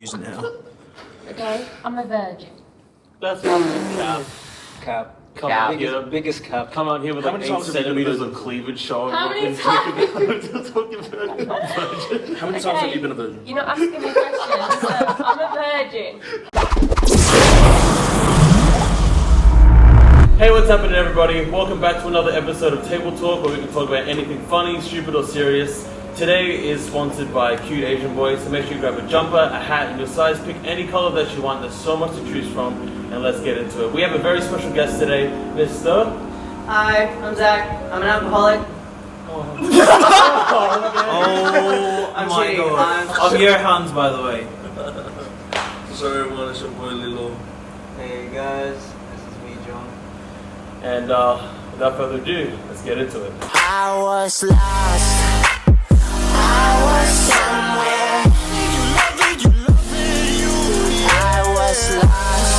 using now. Okay, I'm a virgin. That's not Cap. Come on here. Biggest cap. Come on here with How like many 8 times have you been centimeters a of cleavage showing. How many times? How many times have you been a virgin? You're not asking me questions, so I'm a virgin. Hey, what's happening, everybody? Welcome back to another episode of Table Talk, where we can talk about anything funny, stupid, or serious. Today is sponsored by Cute Asian Boy, so make sure you grab a jumper, a hat, and your size. Pick any color that you want. There's so much to choose from, and let's get into it. We have a very special guest today, Mr. Hi, I'm Zach. I'm an alcoholic. Oh I'm my kidding. god. I'm your Hans, by the way. Sorry everyone, it's your boy Lilo. Hey guys, this is me, John. And without further ado, let's get into it. I was lost. I was somewhere. I was lost.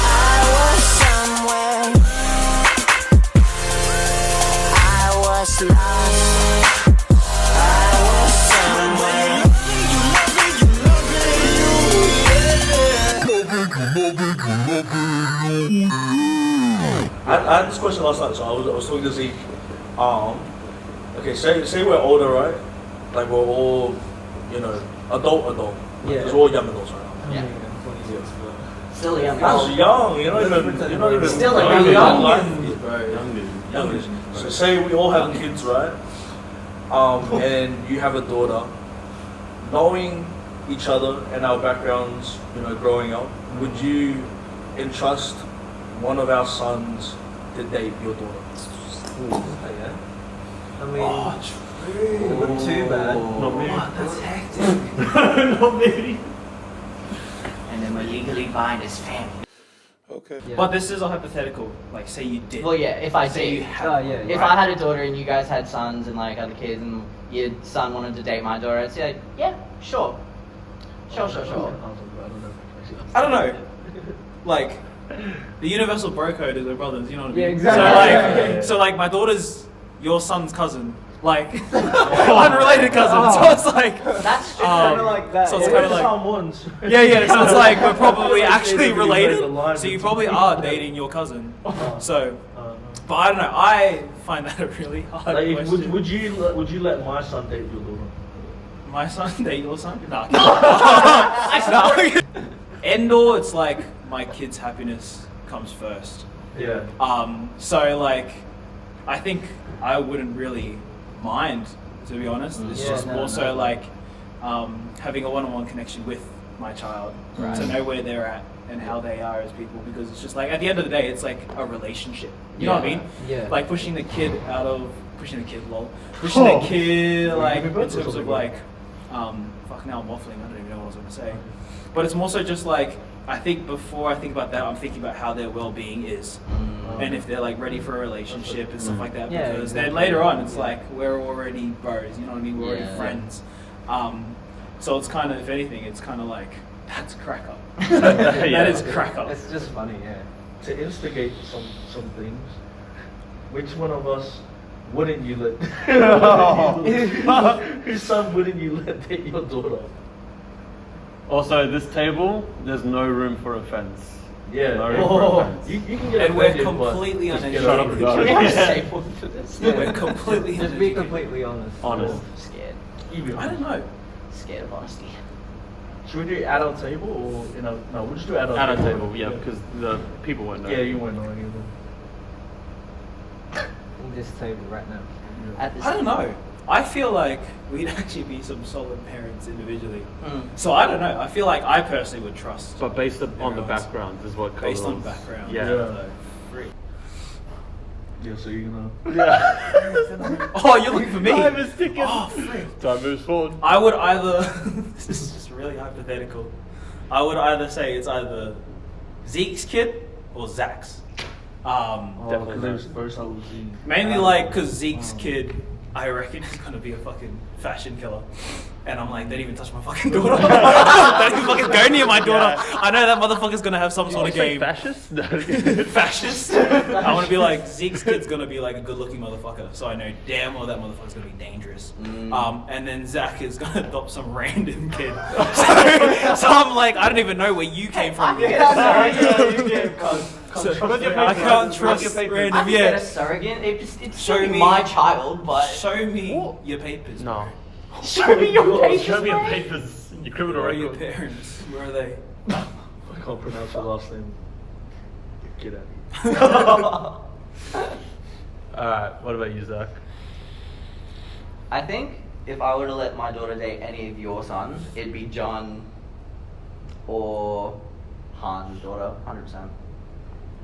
I was somewhere. I was lost. I was I had this question last night, so I was talking to Zeke. Okay, say we're older, right? Like we're all, adult. Yeah. Because we're all young adults right now. Yeah. Still young. That's young. You're not even. Still a young. young. Young. So say we all have kids, right? And you have a daughter. Knowing each other and our backgrounds, growing up, would you entrust one of our sons to date your daughter? Yeah. I mean, Not too bad. Not me. That's hectic. Not me. And then we're legally bind as family. Okay. Yeah. But this is a hypothetical. Like, say you did. Well, yeah. If I Say you did, had- if I had a daughter and you guys had sons and like other kids, and your son wanted to date my daughter, I'd say, yeah, sure. Sure. I don't know. Like, the universal bro code is we're brothers. You know what I mean? Yeah, exactly. So like my daughter's your son's cousin. Like, unrelated cousin. So it's like. That's just Um, kind of like that. so it's kind of like. once. Yeah. So it's like we're probably actually Maybe related. the line So you between- probably are dating your cousin. So, but I don't know. I find that a really hard Like, question. would you let my son date your daughter? My son date your son? Nah. No. Endor, it's like my kid's happiness comes first. Yeah. So like, I think I wouldn't really mind, to be honest. It's Yeah, just no, more no. so like having a one-on-one connection with my child Right. to know where they're at and how they are as people, because it's just like at the end of the day, it's like a relationship. You know what I mean? Yeah. Like pushing the kid, pushing the kid like in terms of like, fuck, now I'm waffling. I don't even know what I was gonna say. But it's more so just like, I think before I think about that, I'm thinking about how their well-being is, and if they're like ready for a relationship and stuff like that. Yeah, Because exactly. then later on, it's like we're already bros. You know what I mean? We're Yeah. already friends. So it's kind of, if anything, it's kind of like that's crack up. That is crack up. It's just funny, yeah. To instigate some things, which one of us wouldn't you let? Whose son wouldn't you let date your daughter? Also, this table, there's no room for offense. Yeah. No room for offense. You can get And we're offended, but completely just get Shut over up, it. guys. Can we have a Yeah. safe one for this? We're completely Just be uneducated. completely honest. Honest. I'm scared. Even. I don't know. Scared of honesty. Should we do at our table or no? We'll just do at our At a table, yeah, because the people won't know. Yeah, you won't know any of them. On this table right now. At this I don't table. know. I feel like we'd actually be some solid parents individually. Mm. So I don't know. I feel like I personally would trust. But based on the Everyone's- backgrounds is what Based on colours- background. Yeah. So, free. Yeah, so you know. Oh, you're looking for me. Time is ticking. Oh, frick. Time moves forward. I would either. This is just really hypothetical. I would either say it's either Zeke's kid or Zach's. Because it was first I was seeing. Mainly like because Zeke's kid I reckon he's gonna be a fucking fashion killer. And I'm like, don't even touch my fucking daughter. Don't even fucking go near my daughter. I know that motherfucker's gonna have some sort of game. Fascist? Fascist? I wanna be like, Zeke's kid's gonna be like a good looking motherfucker. So I know damn well that motherfucker's gonna be dangerous. And then Zach is gonna adopt some random kid. So I'm like, I don't even know where you came from. I can't trust random, I can get a surrogate. It's Show still me- my child, but Show me your papers. No. show me your papers. Show me your mate. papers. Your criminal Where are your record. parents? Where are they? I can't pronounce your last name. Get out. Alright, what about you, Zach? I think if I were to let my daughter date any of your sons, it'd be John or Hans' daughter, 100%.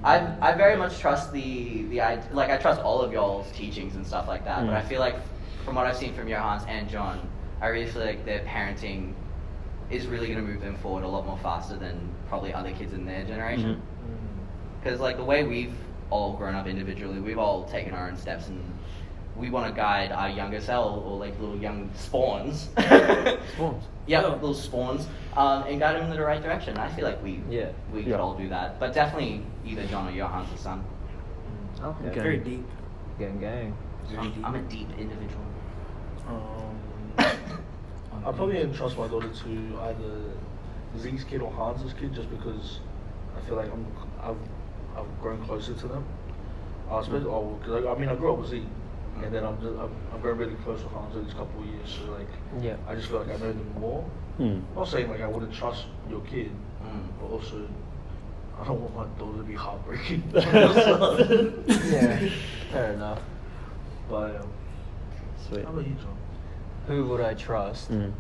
I very much trust I trust all of y'all's teachings and stuff like that, but I feel like from what I've seen from your Hans and John, I really feel like their parenting is really going to move them forward a lot more faster than probably other kids in their generation. Because like the way we've all grown up individually, we've all taken our own steps, and we want to guide our younger self, or like little young spawns. Spawns. Yeah, little spawns, and guide them in the right direction. I feel like we could all do that, but definitely either John or Johan's son. Okay. Okay. Very deep. Gang. I'm a deep individual. I probably entrust my daughter to either Zeke's kid or Hans's kid, just because I feel like I've grown closer to them. Especially, cause I grew up with Zeke, and then I'm very really close with Hans in this couple of years. So like, I just feel like I know them more. I'm not saying like I wouldn't trust your kid, but also I don't want my daughter to be heartbreaking. Yeah, fair enough. But Sweet. how about you, John? Who would I trust? If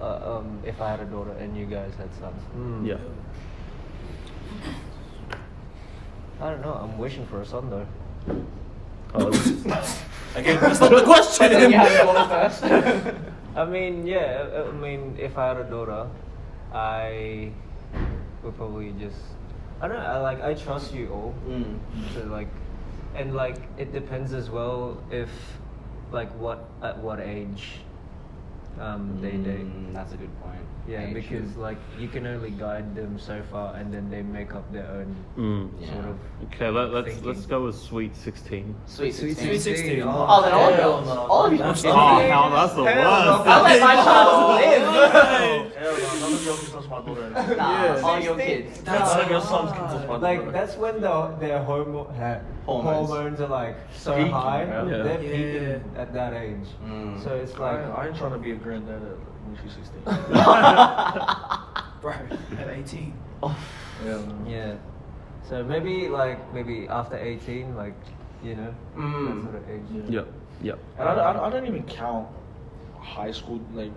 I had a daughter and you guys had sons. Yeah. I don't know. I'm wishing for a son though. Again, that's not the question. You have to go first. I mean, if I had a daughter, I would probably just. I don't know. I trust you all. So like, and like it depends as well if, at what age, they date. That's a good point. Yeah, Age. because like you can only guide them so far, and then they make up their own sort of. Okay, let's thinking. go with Sweet 16. Sweet 16. Sweet 16. Oh, then all of Hell you. no. All of you. Oh, hell, that's the worst. I'll let my child live. Hell no, none of your kids touch my daughter. Nah, all your kids. None of your sons can touch my daughter. Like that's when their hormones are like so Peaking, high. yeah. They're Yeah. peaking at that age. So it's like I ain't trying to be a granddad when she's 16. Bro, at 18. yeah. So maybe after 18, like that sort of age. Yep. And I don't even count high school, like,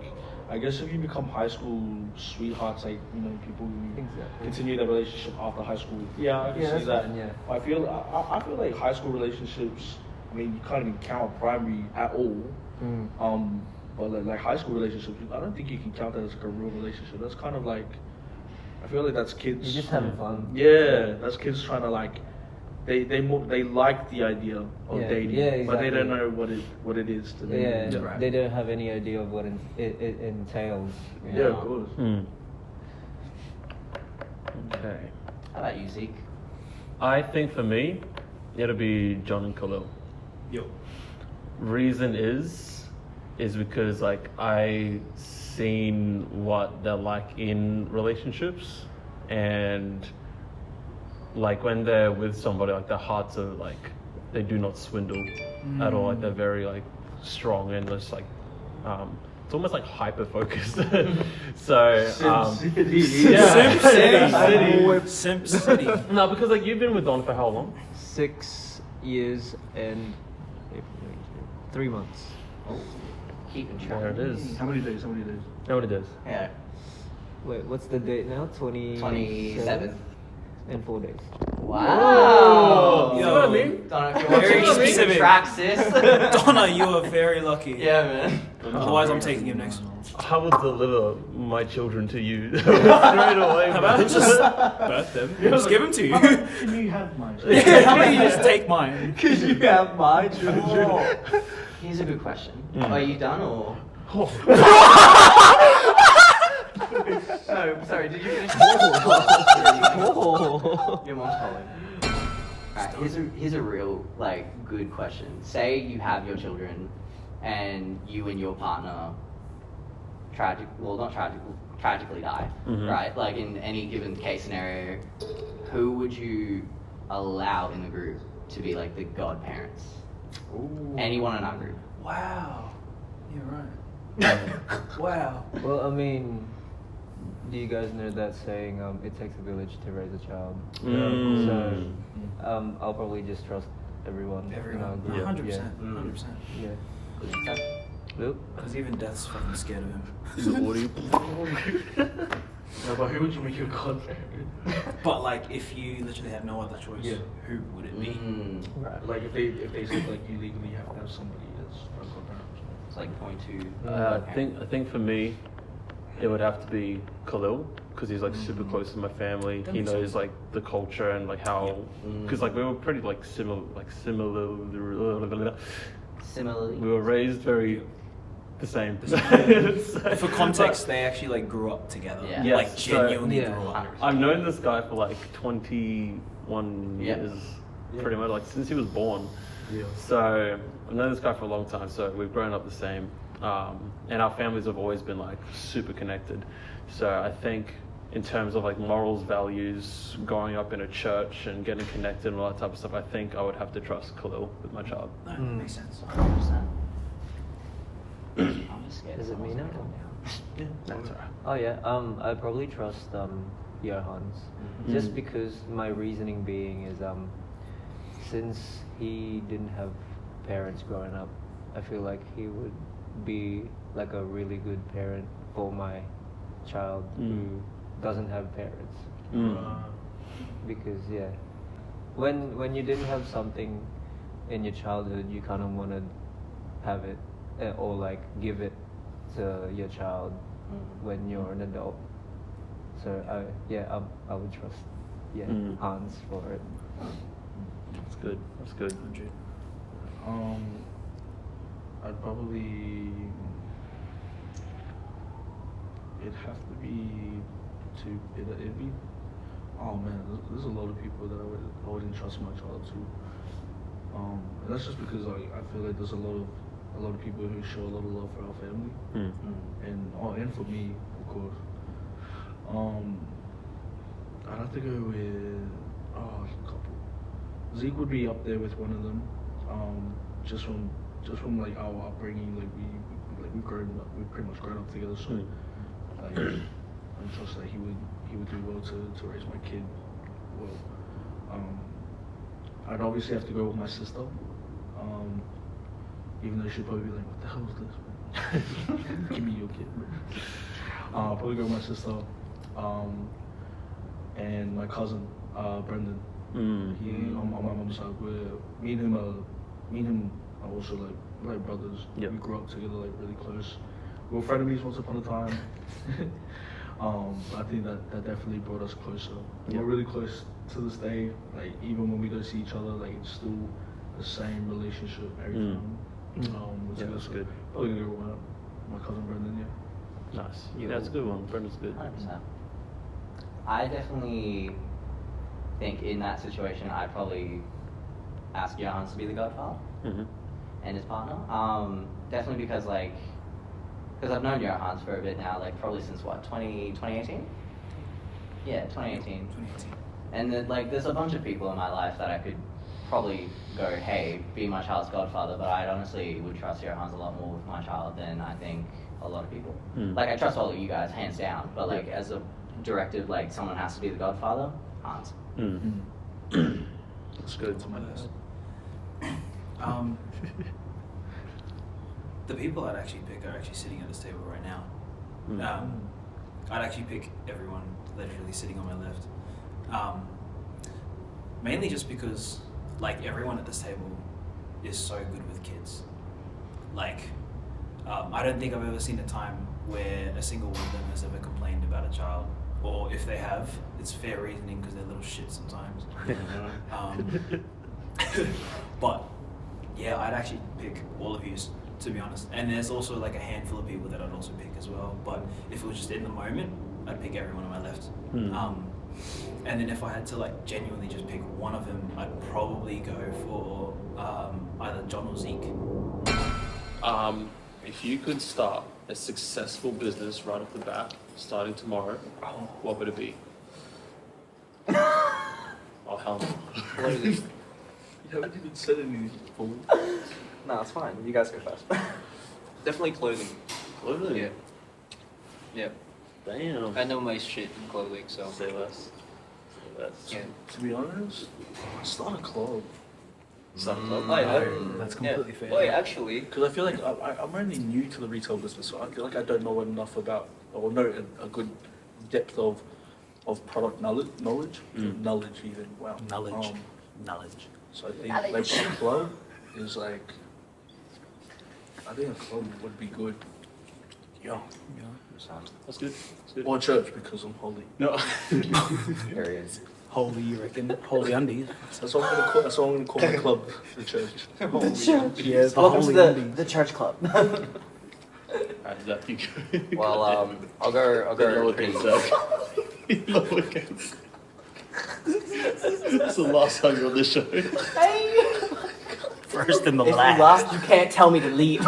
I guess if you become high school sweethearts, like, people who Exactly. continue their relationship after high school. Yeah, I can Yeah, see that's that. fine, yeah. I feel like high school relationships, you can't even count primary at all. But like high school relationships, I don't think you can count that as like a real relationship. That's kind of like, I feel like that's kids. You're just having fun. Yeah, that's kids trying to like, they like the idea of Yeah, dating, yeah, but they don't exactly. know what it is to them. Yeah, Right. they don't have any idea of what it entails. Yeah, of course. Okay. How about you, Zeke? I think for me, it'll be John and Khalil. Yo. Reason is because like I seen what they're like in relationships, and like when they're with somebody, like their hearts are like, they do not swindle at all. Like they're very like strong and just like it's almost like hyper focused. So Simp City. no, because like you've been with Don for how long? 6 years and 3 months. Keeping track. There it is. How many days? How many days? Yeah. Wait, what's the date now? 27. And 4 days. Wow. You know what I mean? Donna, if you're Very watching, keep specific. track, sis. Donna, you are very lucky. Yeah, man. Otherwise, I'm taking him next. I will deliver my children to you straight away. How about just birth them? Just give them to you. Can you have mine? How about you just take mine? Could you have my children? Here's a good question. Are you done or? Oh, sorry, did you finish? Your mom's calling. Alright, here's a real, like, good question. Say you have your children and you and your partner tragically die, right? Like, in any given case scenario, who would you allow in the group to be, like, the godparents? Ooh. Anyone in our group. Wow. You're right. Wow. Well, I mean, do you guys know that saying, it takes a village to raise a child? So, I'll probably just trust everyone. In our group. 100%. 100%. Yeah. Luke? Because even death's fucking scared of him. Is it audible? No, but who would you make your godparent? But like, if you literally had no other choice, who would it be? Right. Like if they say like you legally have to have somebody as a godparent. It's like point two. I think for me, it would have to be Khalil because he's like super close to my family. That He makes knows sense. like the culture and like how, because like we were pretty like similar. Similarly. We were raised very the same. For context, they actually like grew up together. Yeah. Yes, Like genuinely so- grew up. I've known this guy for like 21 years, pretty much like since he was born. Yeah. So I've known this guy for a long time. So we've grown up the same, and our families have always been like super connected. So I think in terms of like morals, values, growing up in a church and getting connected and all that type of stuff, I think I would have to trust Khalil with my child. No, that makes sense. 100%. I'm just scared. Is it me now? Yeah, that's alright. Oh yeah, I probably trust Johan's, just because my reasoning being is since he didn't have parents growing up, I feel like he would be like a really good parent for my child who doesn't have parents. Because when you didn't have something in your childhood, you kind of want to have it or like give it to your child when you're an adult. So I would trust Hans for it. That's good. That's good. 100. I'd probably. It'd have to be it'd be. Oh man, there's a lot of people that I wouldn't trust my child to. And that's just because I feel like there's a lot of people who show a lot of love for our family, and for me, of course. I'd have to go with a couple. Zeke would be up there with one of them. Just from like our upbringing, we've pretty much grown up together. So like, I trust that he would do well to raise my kid well. I'd obviously have to go with my sister. Even though she'd probably be like, what the hell is this, man? Give me your kid. I'll probably go with my sister. And my cousin, Brendan. He on my mom's side, me and him are also like brothers. Yep. We grew up together like really close. We were frenemies once upon a time. But I think that definitely brought us closer. Yep. We're really close to this day. Like even when we go see each other, like it's still the same relationship every time. Yeah, that's good. Probably gonna go with my cousin Brendan. Yeah. Nice. Yeah, that's a good one. Brendan's good. 100%. I definitely think in that situation, I'd probably ask Johannes to be the godfather and his partner. Definitely because I've known Johannes for a bit now, like probably since what, 2018? Yeah, 2018. 2018. And then, there's a bunch of people in my life that I could probably go, hey, be my child's godfather, but I honestly would trust Johannes a lot more with my child than I think a lot of people. Like, I trust all of you guys, hands down, but as a directive, someone has to be the godfather, Hans. That's good. To my list. The people I'd actually pick are actually sitting at this table right now. I'd actually pick everyone literally sitting on my left. Mainly just because, everyone at this table is so good with kids. I don't think I've ever seen a time where a single one of them has ever complained about a child, or if they have, it's fair reasoning because they're little shit sometimes. But yeah, I'd actually pick all of yous, to be honest. And there's also like a handful of people that I'd also pick as well. But if it was just in the moment, I'd pick everyone on my left. And then if I had to like genuinely just pick one of them, I'd probably go for either John or Zeke. If you could start a successful business right off the bat, starting tomorrow, what would it be? Oh, hell no. You haven't even said anything before. No, it's fine. You guys go first. Definitely clothing. Clothing? Yeah. Yeah. Damn. I know my shit in clothing, so. Say less. Say less. Yeah. To be honest, start a club. Start a club? Oh, yeah. That's completely fair. Wait, actually. Because I feel like I'm only new to the retail business, so I feel like I don't know enough about, or know a good depth of product knowledge. Knowledge even. Wow. Knowledge. So I think like a club is like, I think a club would be good. Yeah. That's good. That's good. Or church because I'm holy. No. There he is. Holy, you reckon? Holy undies. That's what I'm gonna call. That's what I'm gonna call my club, the church. The church. Yeah, the Welcome holy to undies. the church club. Alright, that you go. Well, I'll go pretty. Lowercase. That's the last time you're on this show. First and the If you last. last, you can't tell me to leave.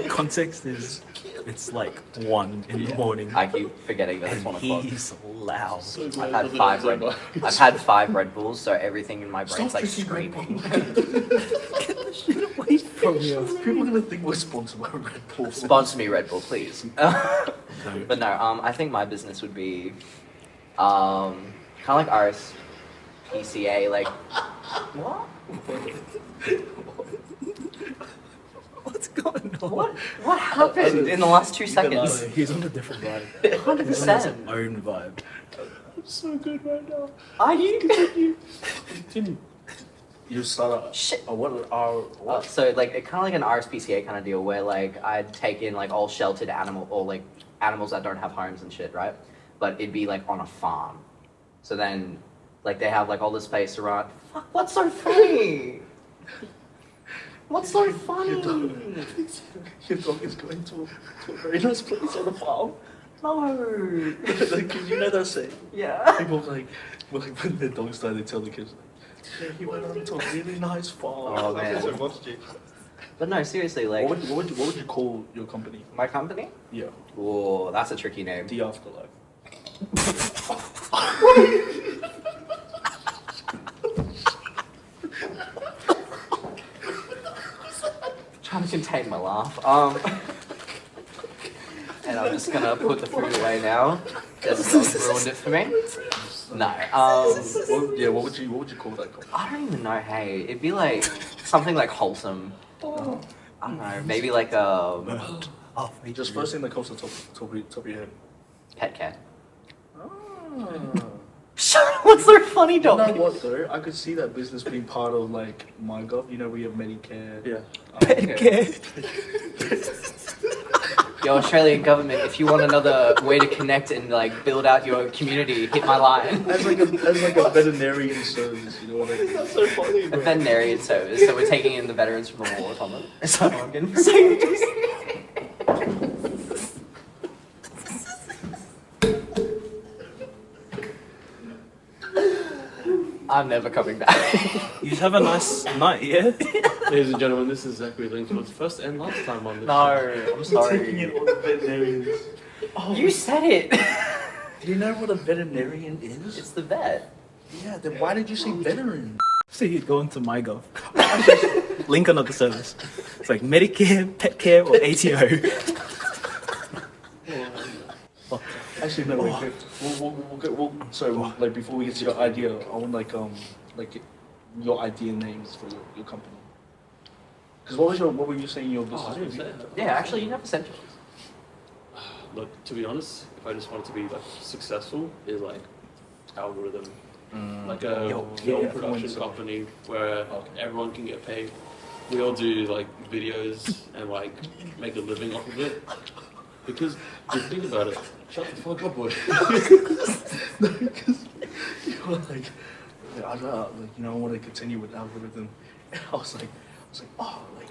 Context is, it's like 1 in the morning. I keep forgetting that it's 1 o'clock. He's loud. So I've glad had for five the Red. episode. I've had 5 Red Bulls, so everything in my brain's Stop like drinking Red screaming. From you. People are gonna think we're sponsored by Red Bull. Sponsor me, Red Bull, please. But no, I think my business would be, kind of like ours, PCA, like. What? What's going on? What happened in the last 2 seconds? He's on a different vibe. 100%. He's on his own vibe. I'm so good right now. Are you? Continue. You start Shit. what? So like it kind of like an RSPCA kind of deal where like I'd take in like all sheltered animal or like animals that don't have homes and shit, right? But it'd be like on a farm. So then like they have like all the space around. Fuck, what's so funny? What's so funny? Your dog is going to a very nice place on a farm. No. Like, you know that saying? Yeah. People like when their dogs die, they tell the kids, like, yeah, he went on to a really nice farm. Oh, man. So much, G. But no, seriously, like what would you call your company? my company? Yeah, Oh, that's a tricky name. the afterlife. Trying to contain my laugh. And I'm just gonna put the food away now. Just ruined it for me. No. What would you call that company? I don't even know. Hey, it'd be like something like wholesome. I don't know. Maybe like a Just first thing that comes to the top of your head. pet care. Ah. Shut up! What's so funny, You know dog? what though? I could see that business being part of like MyGov. You know, we have Medicare. Yeah. Pet care. Yo, Australian government, if you want another way to connect and like build out your community, hit my line. As like a veterinarian service, you know what I mean? That's so funny, A bro. veterinarian service, so we're taking in the veterans from the war, Thomas. So I'm getting I'm never coming back. You have a nice night, yeah? Ladies and gentlemen, this is Zack Had first and last time on this No, I'm Taking sorry. it on the veterinarians. Oh, You said it. do you know what a veterinarian is? It's the vet. Yeah, then why did you say veteran? So you go into MyGov. Link another service. It's like Medicare, pet care, or ATO. Actually, no, wait. Sorry, like before we get to your idea, I want like your idea names for your company. Because what were you saying your business? Oh, I didn't say that. Yeah, actually, you never said yours. Look, to be honest, if I just wanted to be like successful, is like AlgoRythm, like a Yo, film yeah, production influencer. company where Okay. everyone can get paid. we all do like videos and like make a living off of it. Because if you think about it, shut the fuck up, boy. No, because you're like, I don't know, like, you know, I want to continue with AlgoRythm. And I was like, oh, like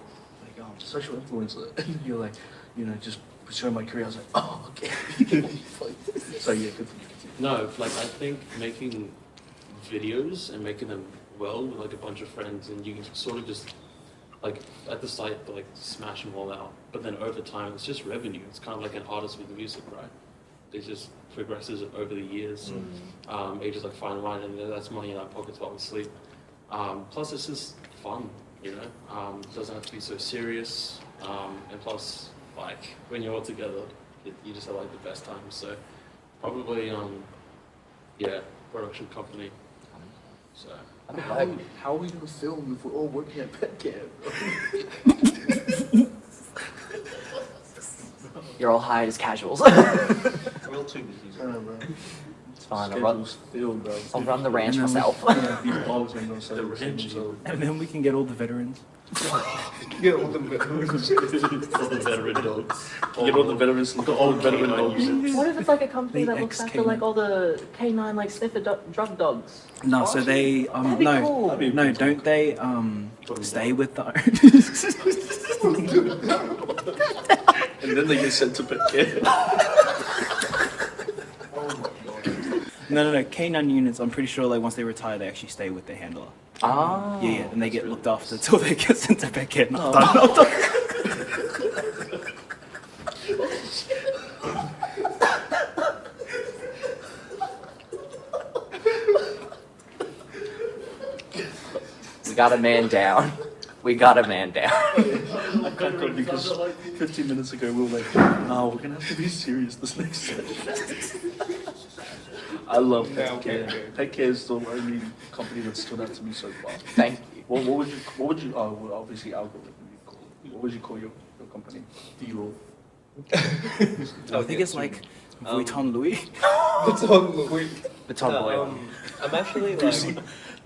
social influencer. And then you're like, you know, just pursuing my career. I was like, oh, okay. So yeah, continue. No, like I think making videos and making them well with like a bunch of friends, and you can sort of just like at the site like smash them all out. But then over time, it's just revenue. It's kind of like an artist with music, right? It just progresses over the years. Ages like fine wine, and that's money in our pockets while we sleep. Plus, it's just fun, you know. It doesn't have to be so serious. And plus, like when you're all together, you just have like the best time. So probably, yeah, production company. So. How are we gonna film if we're all working at pet camp? You're all hired as casuals. We're all too busy. I don't know, bro. It's fine. I'll run, Schedule's filled, bro. I'll run the ranch And then myself. Yeah, these blogs are no The ranch. And then we can get all the veterans. Get all the veterans. All the veteran dogs. Get all the veterans, the old veteran dogs. What if it's like a company The that looks after ex-K9. like all the K9 like sniffer drug dogs? No, so they That'd be no cool. That'd be no, cool. don't they stay with the And then they get sent to pet camp. No, K9 units, I'm pretty sure like once they retire they actually stay with their handler. Ah. Yeah, and they get looked after until they get sent to pet care. Oh. Not done. We got a man down. We got a man down. I can't go because 15 minutes ago we were like, no, we're gonna have to be serious this next session. I love Pet Care. Pet Care is the only company that stood out to me so far. Thank you. What would you, well, obviously AlgoRythm you'd call it. What would you call your company? D-roll. I think it's like Vuitton Louis. The tomboy. I'm actually like,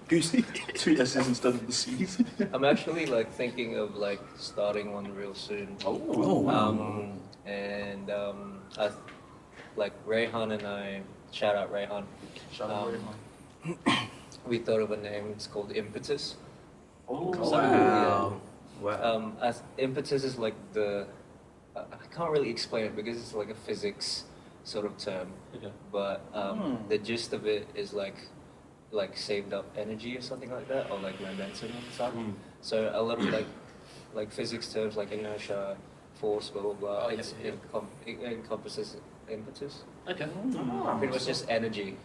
Goosey. 2 S's instead of the C's. I'm actually like thinking of like starting one real soon. Oh, wow. And like Rayhan and I, shout out Rayhan. Shout out Rayhan. We thought of a name. It's called Impetus. Oh, Wow. Wow. As impetus is like the I can't really explain it because it's like a physics sort of term. Okay. But the gist of it is like saved up energy or something like that, or like momentum and stuff. So a lot of like physics terms like inertia, force, blah blah blah. It encompasses impetus. Okay. Pretty much just energy.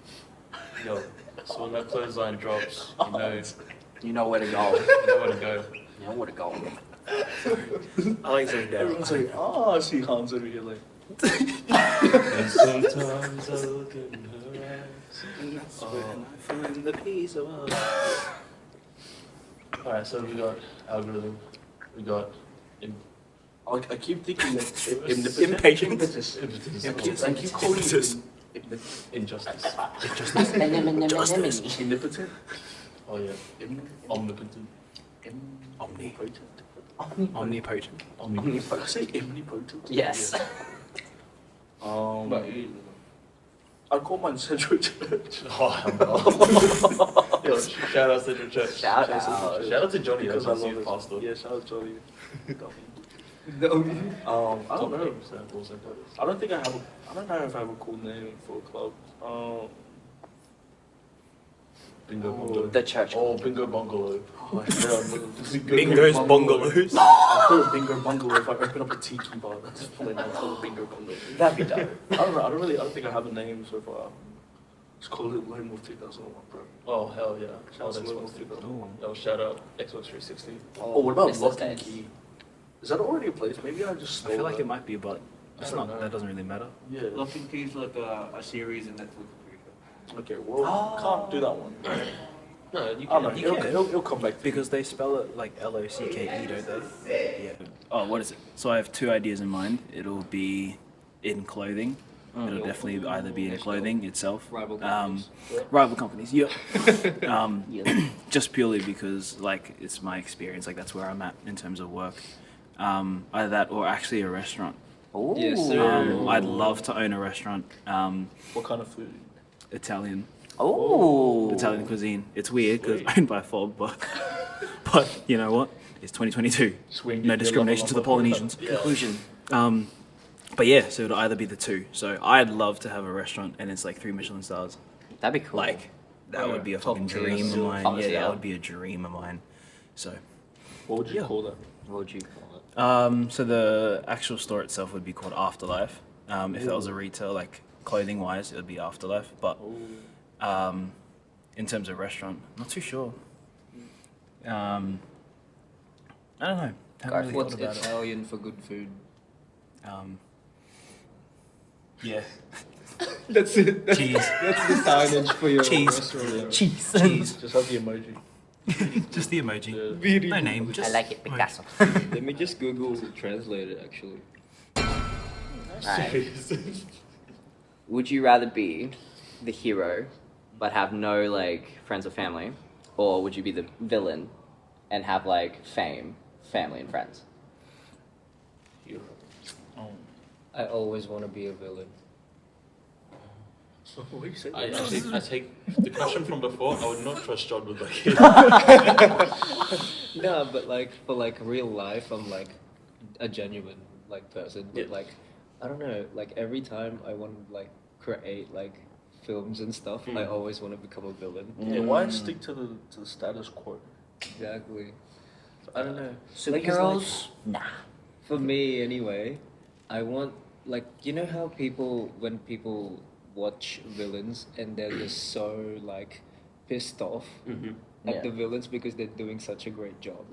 Yo, so when that clothesline drops, You know where to go. you know where to go. You know where to go. I like saying down. Everyone's like, oh, I see Hans over here like. And sometimes I look in her eyes. That's when I find the peace of us. Alright, so we got AlgoRythm. We got I keep thinking that Impatient. impetus. I keep calling it Injustice. omnipotent. Oh yeah. Omnipotent. Omnipotent. Omnipotent. I say omnipotent. Yes. I call mine Central Church. Oh, hell no. Yo, shout out Central Church. Shout out. Shout out to Johnny Because I that's love youth it. pastor. Yeah, shout out Johnny. I Top don't know. names, samples, and photos. I don't know if I have a cool name for a club. Bingo Bungalow. The church. Oh, Bingo Bungalow. Oh, yeah, Bingo's bungalows. I'll call it Bingo Bungalow if I open up a tiki bar. That's probably not called Bingo Bungalow. That'd be dope. I don't know. I don't think I have a name so far. Just call it Lone Wolf 2001, bro. Oh, hell yeah. Shout out to Xbox Lone Wolf 360. 2001. Yo, shout out Xbox 360. Oh, what about Missed Lock those and days. Key? Is that already a place? Maybe I just I feel like it might be, but it's I don't not. know. That doesn't really matter. Yeah. Lock and Key's like a series in Netflix. Okay, well, can't do that one. No, you I don't know. can. You can. He'll come back. Because they spell it like LOCKE, don't they? Yeah. Oh, what is it? So I have 2 ideas in mind. It'll be in clothing, it'll definitely either be in clothing itself. Rival companies. Rival companies, yeah. Just purely because, like, it's my experience. Like, that's where I'm at in terms of work. Either that or actually a restaurant. Ooh. Yes, sir. I'd love to own a restaurant. What kind of food? Italian. Oh. Italian cuisine. It's weird because it's owned by Fob, but you know what? It's 2022. Swing No it, discrimination to the Polynesians. Conclusion. But yeah, so it'll either be the two. So I'd love to have a restaurant and it's like 3 Michelin stars. That'd be cool. Like, that would be a Top fucking tier. dream of mine. Top Yeah, tier. that would be a dream of mine. So, What would you call that? What would you call it? so the actual store itself would be called Afterlife. If that was a retail, like clothing wise, it would be Afterlife. But in terms of restaurant, not too sure. I don't know. Haven't really What's thought about it. Italian for good food? Yeah. That's it. That's, Cheese. that's the signage for your Cheese. restaurant. Cheese. Just have the emoji. Just the emoji. Really? No name. Just I like it, Picasso. Let me just Google translate it actually. Alright. Would you rather be the hero but have no like friends or family, or would you be the villain and have like fame, family, and friends? I always want to be a villain. What you say? I take the question from before. I would not trust John with like it. No, but like for like real life, I'm like a genuine like person. But Yeah. like I don't know, like every time I want to like create like films and stuff, I always want to become a villain. Yeah, why stick to the status quo? Exactly. I don't know. Superheroes? Nah. For me, anyway, I want like you know how when people watch villains and they're just so like pissed off at Yeah. the villains because they're doing such a great job.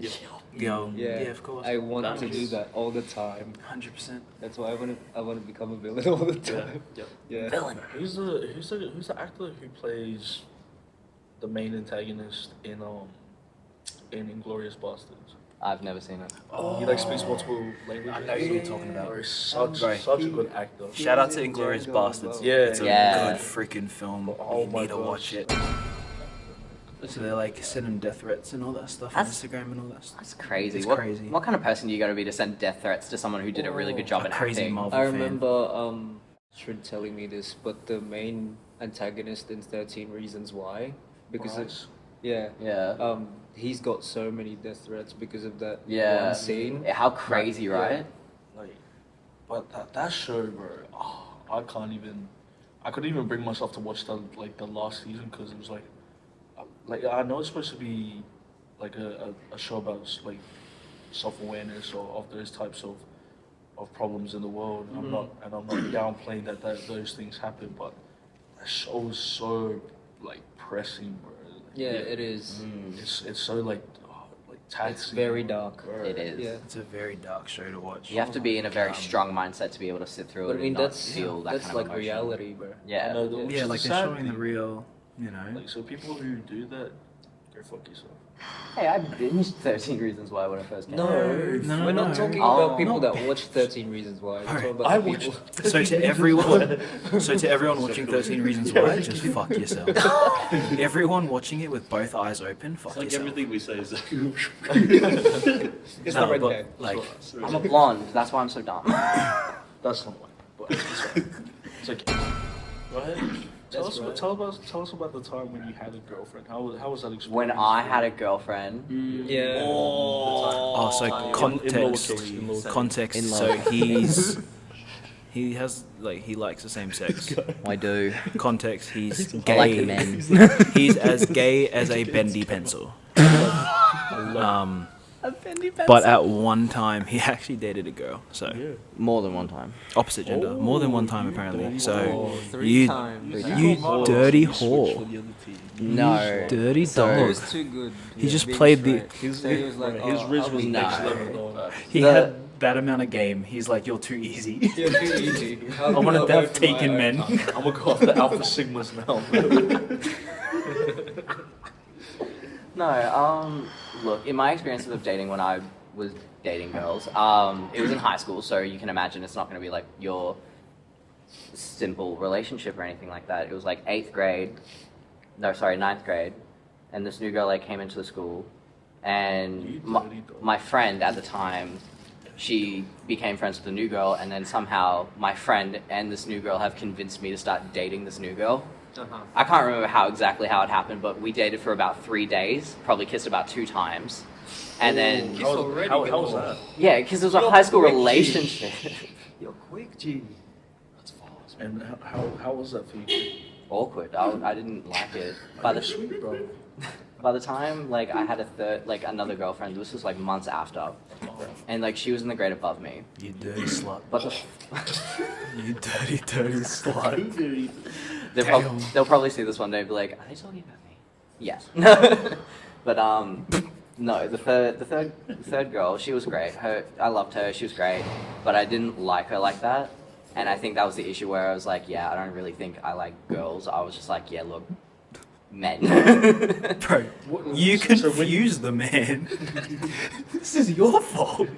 Yo. Yeah, Of course. I want to do that all the time. 100%. That's why I want to become a villain all the time. Yeah. Villain. Who's the actor who plays the main antagonist in Inglourious Bastards? I've never seen it. He like speaks multiple languages. I know who you're talking about. Bro, he's such Bro. such a good actor. Shout out to Inglourious Bastards. Yeah. It's a Yeah. good freaking film. Oh You my need to gosh. watch it. So they're like sending death threats and all that stuff That's- on Instagram and all that stuff. That's crazy. It's what, crazy. What kind of person do you got to be to send death threats to someone who did a really good job A at crazy acting? Marvel I fan. remember Shred telling me this, but the main antagonist in 13 Reasons Why, because Bryce? Yeah. he's got so many death threats because of that Yeah. one scene. Yeah, how crazy, right? Like, but that show, bro. I couldn't even bring myself to watch the last season because it was like I know it's supposed to be like a show about like self-awareness or of those types of problems in the world. I'm not downplaying that those things happen, but that show was so like pressing, bro. Yeah, it is. It's so like taxing. It's very dark. bro. It is. Yeah. It's a very dark show to watch. You have to be in a very strong mindset to be able to sit through But it I mean, and not that's feel that that's kind like of emotion. reality, bro. Yeah. I know, which Yeah, is like the they're sad showing the thing. real, you know. Like, so people who do that, go fuck yourself. Hey, I binged 13 Reasons Why when I first came out. We're not talking Oh. about people that watch 13 Reasons Why. We're talking about I the watched people. So to everyone watching 13 Reasons Why, just fuck yourself. Everyone watching it with both eyes open, fuck Like yourself. everything we say is It's No, not red but, tag. like, I'm a blonde, that's why I'm so dumb. That's not right, but it's right. It's okay. Go ahead. Tell us about the time when you had a girlfriend. How was that experience? When I had a girlfriend, Yeah. oh, so context. So he likes the same sex. I do. Context, he's I gay. like the men. He's as gay as a bendy pencil. But at one time, he actually dated a girl. So More than one time. opposite gender, more than one time apparently. So Three you times. dirty whore, No. dirty So- dog. It was too good. He just being played the. straight. So he was like, his oh, riz I'll was be next No. level. Though. He The- had that amount of game. He's like, you're too easy. You're too easy. I wanted to have taken men. I'm gonna go off the alpha sigmas now. No, look, in my experiences of dating when I was dating girls, it was in high school, so you can imagine it's not going to be like your simple relationship or anything like that. It was like ninth grade, and this new girl like came into the school, and my friend at the time, she became friends with the new girl, and then somehow my friend and this new girl have convinced me to start dating this new girl. I can't remember how it happened, but we dated for about 3 days, probably kissed about 2 times. And then... How was that? Yeah, because it was a high school relationship. You're quick, G. And how was that for you? Awkward. I didn't like it. Sweet, bro. By the time, like, I had another girlfriend, this was, like, months after. And, like, she was in the grade above me. You dirty slut. But You dirty slut. they'll probably see this one day and be like, are they talking about me? Yeah. But, no, the third girl, she was great. I loved her, she was great. But I didn't like her like that. And I think that was the issue where I was like, yeah, I don't really think I like girls. I was just like, yeah, look, men. Bro, you confuse the man. This is your fault.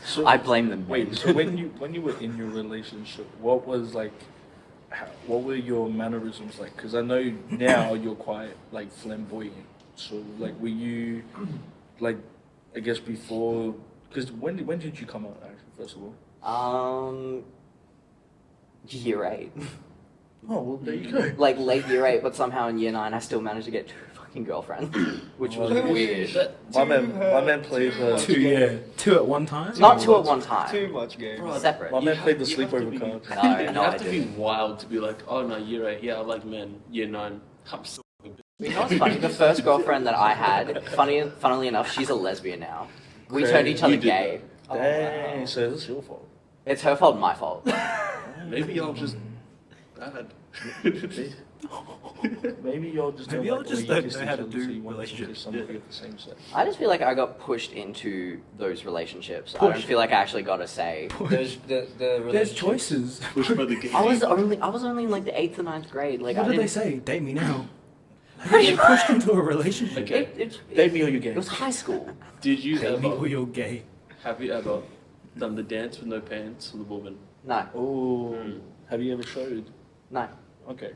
So, I blame them. Wait, so when you were in your relationship, what were your mannerisms like? Because I know now you're quite like flamboyant. So like, were you like, I guess before? Because when did you come out actually? First of all. Year 8. Oh well, there you go. Like late year 8, but somehow in year 9 I still managed to get 2 fucking girlfriends, which was weird. My man played the 2 at one time? Not 2 at one time. Too much game. Separate. My man played the sleepover card. You No, have I to be didn't. wild to be like, oh no, year 8, yeah, I like men. Year 9, I'm so You know what's funny? The first girlfriend that I had, funnily enough, she's a lesbian now. We turned each other You did gay. Dang, so it's your fault. It's her fault, my fault. Maybe y'all just bad. Maybe y'all just Maybe don't y'all like just the way don't you kiss know each how to other, do so you want to relationships. kiss somebody of the same sex. I just feel like I got pushed into those relationships. I don't feel like I actually got a say. There's There's choices. Push by the game. I was only in like the 8th or 9th grade. Like, What I did they didn't. say? Date me now. You get pushed into a relationship. Okay. Date me or you gay. It was high school. Did you Date me or ever, you're gay. have you ever done the dance with no pants for the woman? No, Oh, have you ever showed? no, Okay.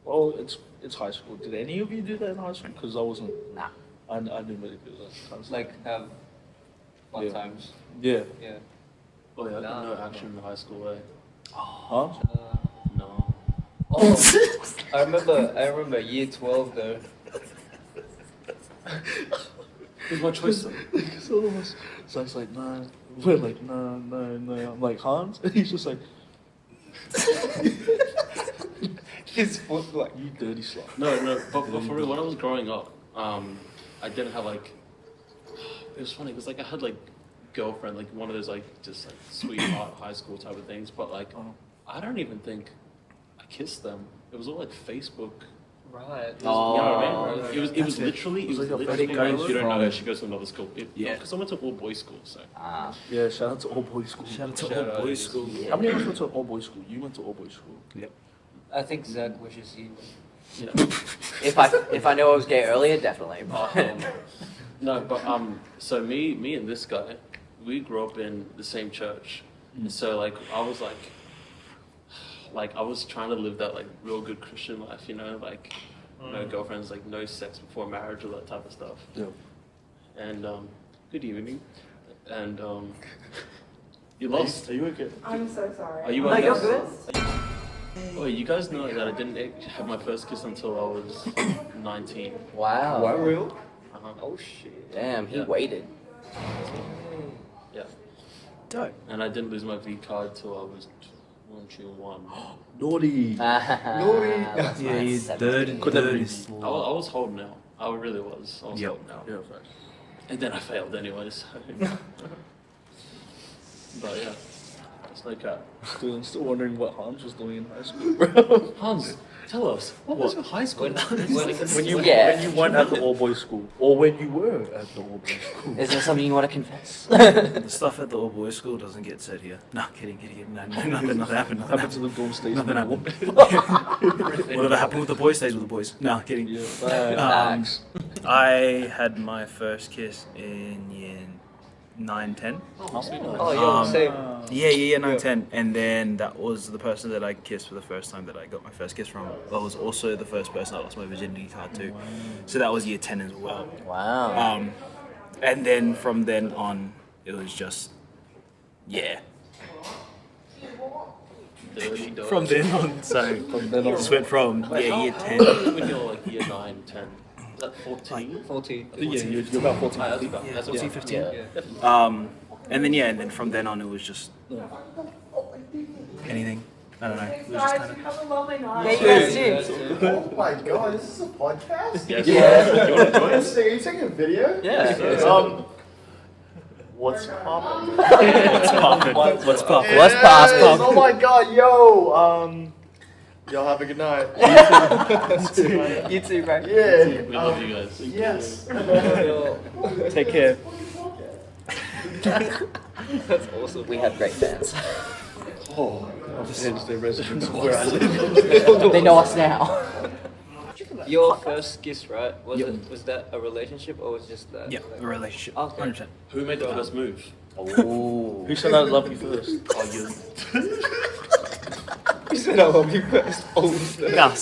Well, it's high school. Did any of you do that in high school? Because I wasn't. nah. I didn't really do that. It's like have fun Yeah. times. Yeah. Yeah. Oh yeah, I Nah. did no action in high school, eh? Huh? No. Oh, I remember year 12 though. It was my choice though. Because all of us. So I was like, no. We're like, no. I'm like, Hans? And he's just like, His foot like. you dirty slut. No, but for real, when I was growing up, I didn't have like, it was funny because like I had like girlfriend, like one of those like just like sweetheart high school type of things, but like I don't even think I kissed them. It was all like Facebook. Right. You know what I Oh. mean? It was literally like a literally fake like, guy you don't know from- her, she goes to another school. Yeah. Because I went to all boys school, so. Yeah, shout out to all boys school. Shout out to Shout all out. boys school. How many of us went to all boys school? You went to all boys school. Yep. I think Zack wishes he was. You know. If I knew I was gay earlier, definitely. But No, but so me and this guy, we grew up in the same church, and so like I was like I was trying to live that like real good Christian life, you know, like no girlfriends, like no sex before marriage, all that type of stuff. Yeah. And good evening, and you lost. Are you okay? I'm so sorry. Are you? no, you're good. Oh, you guys know that I didn't have my first kiss until I was 19. Wow. real? Uh-huh. Oh shit. Damn, he Yeah. waited. Yeah. Dope. And I didn't lose my V card till I was 21. Naughty. That's Yeah, you nice. dirty, Could never dirty be. I slut. was holding out. I really was. I was Yep. holding out. Yeah, facts. And then I failed anyway, so. But yeah, it's no cap. Dude, I'm still wondering what Hans was doing in high school, bro. Hans, tell us, what was your high school? When you weren't at the all boys school, or when you were at the all boys school. Is there something you want to confess? The stuff at the all boys school doesn't get said here. No, kidding. No, nothing happened. What happened to the dorm station? Nothing happened. Whatever happened with the boys stays with the boys. No, kidding. Yeah, facts. I had my first kiss in year 9, 10. Oh, yeah, same. Yeah, 9, 10. And then that was the person that I kissed for the first time that I got my first kiss from. That was also the first person I lost my virginity card to. So that was year 10 as well. Wow. And then from then on, it was just, yeah. From then on, so just went from year 10. When you're like year 9, 10. Is that 14? 14. Yeah, you're about 14. That's 14, 15. Yeah. And then from then on, it was just anything. I don't know. It was just kind of. Yeah, you guys do. Oh my god, this is a podcast? Yes. Yeah. You want to join Are us? you taking a video? Yeah. What's poppin'? What's poppin'? What's poppin'? What's poppin'? Oh my god, yo! Y'all have a good night. You too, bro. Yeah. We love you guys. Yes. Take care. That's awesome. We have great fans. Oh, it's the residents of where I live. They know us now. Your first kiss, right? Was that a relationship or was it just that? Yeah, a relationship. Okay. 100%. Who made the first move? Ooh. Who said I love you first? Oh, you. You said I love you first. Oh, No,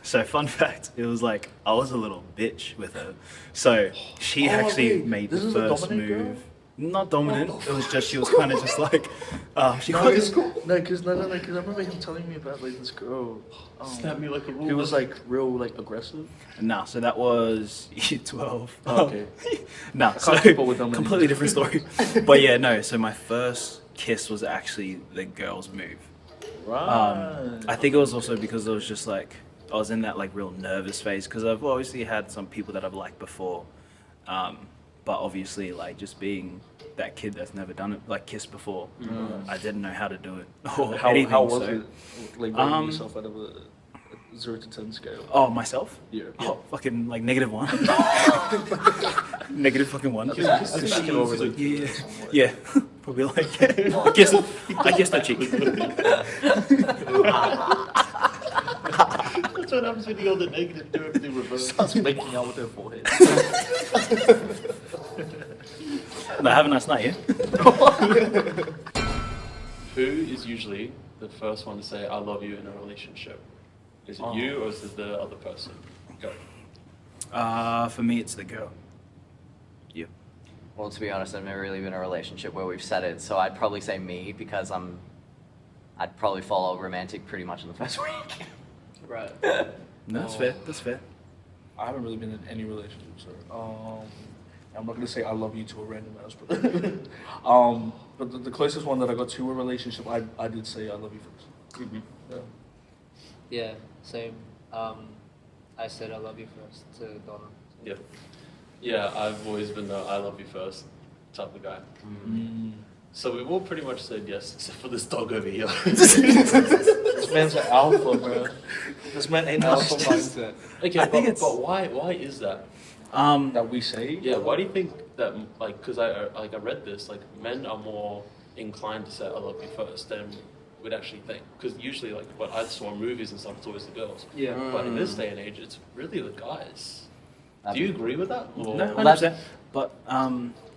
so fun fact, it was like I was a little bitch with her. So she actually wait, made this the is a first dominant girl? move. Not dominant. It was just she was kind of just like she No, got because I remember him telling me about like this girl. Snap me like a rule. He was like real like aggressive. No, so that was year 12. Okay. No, so can't keep up with them completely different story. But yeah, no. So my first kiss was actually the girl's move. Right. I think it was also because it was just like I was in that like real nervous phase because I've obviously had some people that I've liked before, but obviously like just being that kid that's never done it like kissed before, I didn't know how to do it or anything. How was so. it? Like rating yourself out of a 0 to 10 scale. Oh, myself? Yeah. Oh, fucking like -1. Negative fucking 1. Yeah. Probably like I guess no cheek. That's what happens when you go the negative, do everything reverse. Starts making out with her forehead. No, have a nice night, yeah? Who is usually the first one to say I love you in a relationship? Is it you or is it the other person? Go. For me, it's the girl. You. Well, to be honest, I've never really been in a relationship where we've said it, so I'd probably say me because I'd probably follow romantic pretty much in the first week. right. No, that's fair. That's fair. I haven't really been in any relationships. I'm not gonna say I love you to a random ass person. But the closest one that I got to a relationship, I did say I love you first. Mm-hmm. Yeah. Yeah, same. I said I love you first to Donna. Yeah. Yeah, I've always been the I love you first type of guy. So we've all pretty much said yes, except for this dog over here. This man's an alpha, bro. This man ain't alpha mindset. Okay, I think but why is that? That we say. Yeah, why do you think that? Like, because I read this. Like, men are more inclined to say I love you first than we'd actually think. Because usually, like what I saw in movies and stuff, it's always the girls. Yeah. But in this day and age, it's really the guys. Do you agree with that? Or? No, 100%. But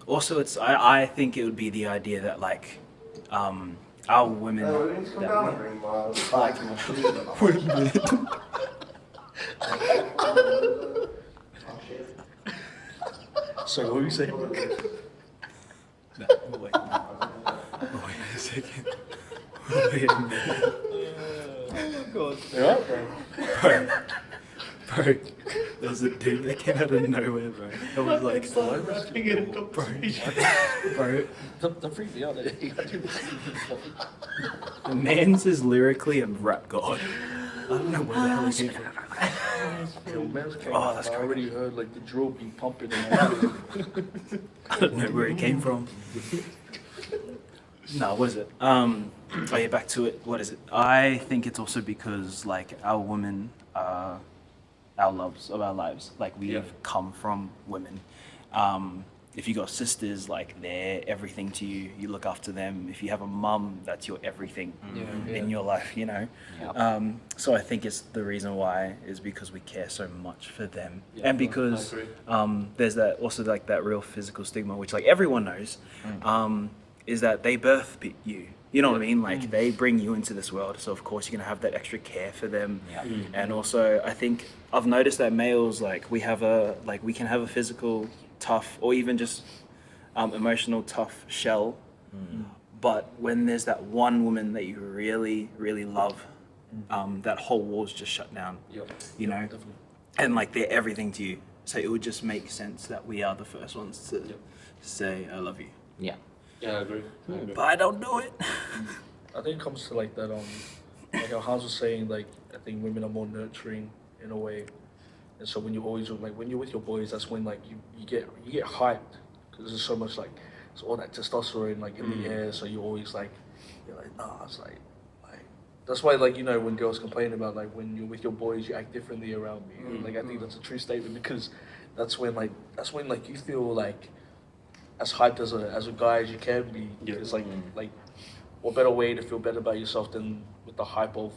also, I think it would be the idea that like our women. So what were you saying? No, wait a second. Wait a minute. Yeah, bro. Bro, there was a dude that came out of nowhere, bro. I was like, bro, Don't freak me out. the man's is lyrically a rap god. I don't know where the hell he came from. Yo, man's came Oh, that's I already heard like the drill beat pumping in my I don't know where he came from. No, what is it? Oh yeah, back to it. What is it? I think it's also because like our women are our loves of our lives. Like we've come from women. if you got sisters, like they're everything to you. You look after them. If you have a mum, that's your everything in your life, you know. So I think it's the reason why is because we care so much for them, and because there's that also like that real physical stigma, which like everyone knows, is that they birth you. You know what I mean? Like they bring you into this world, so of course you're gonna have that extra care for them. And also, I think I've noticed that males, like we can have a physical tough or even just emotional tough shell, but when there's that one woman that you really really love, that whole wall's just shut down. You know, and like they're everything to you. So it would just make sense that we are the first ones to say I love you. Yeah, I agree. But I don't do it. I think it comes to like that, like how Hans was saying, like I think women are more nurturing in a way, and so when you always like when you're with your boys, that's when like you get hyped because there's so much like it's all that testosterone like in the air, so you're always like you're like nah, it's like that's why like you know when girls complain about like when you're with your boys you act differently around me, like I think that's a true statement because that's when you feel like as hyped as a guy as you can be. It's like what better way to feel better about yourself than with the hype of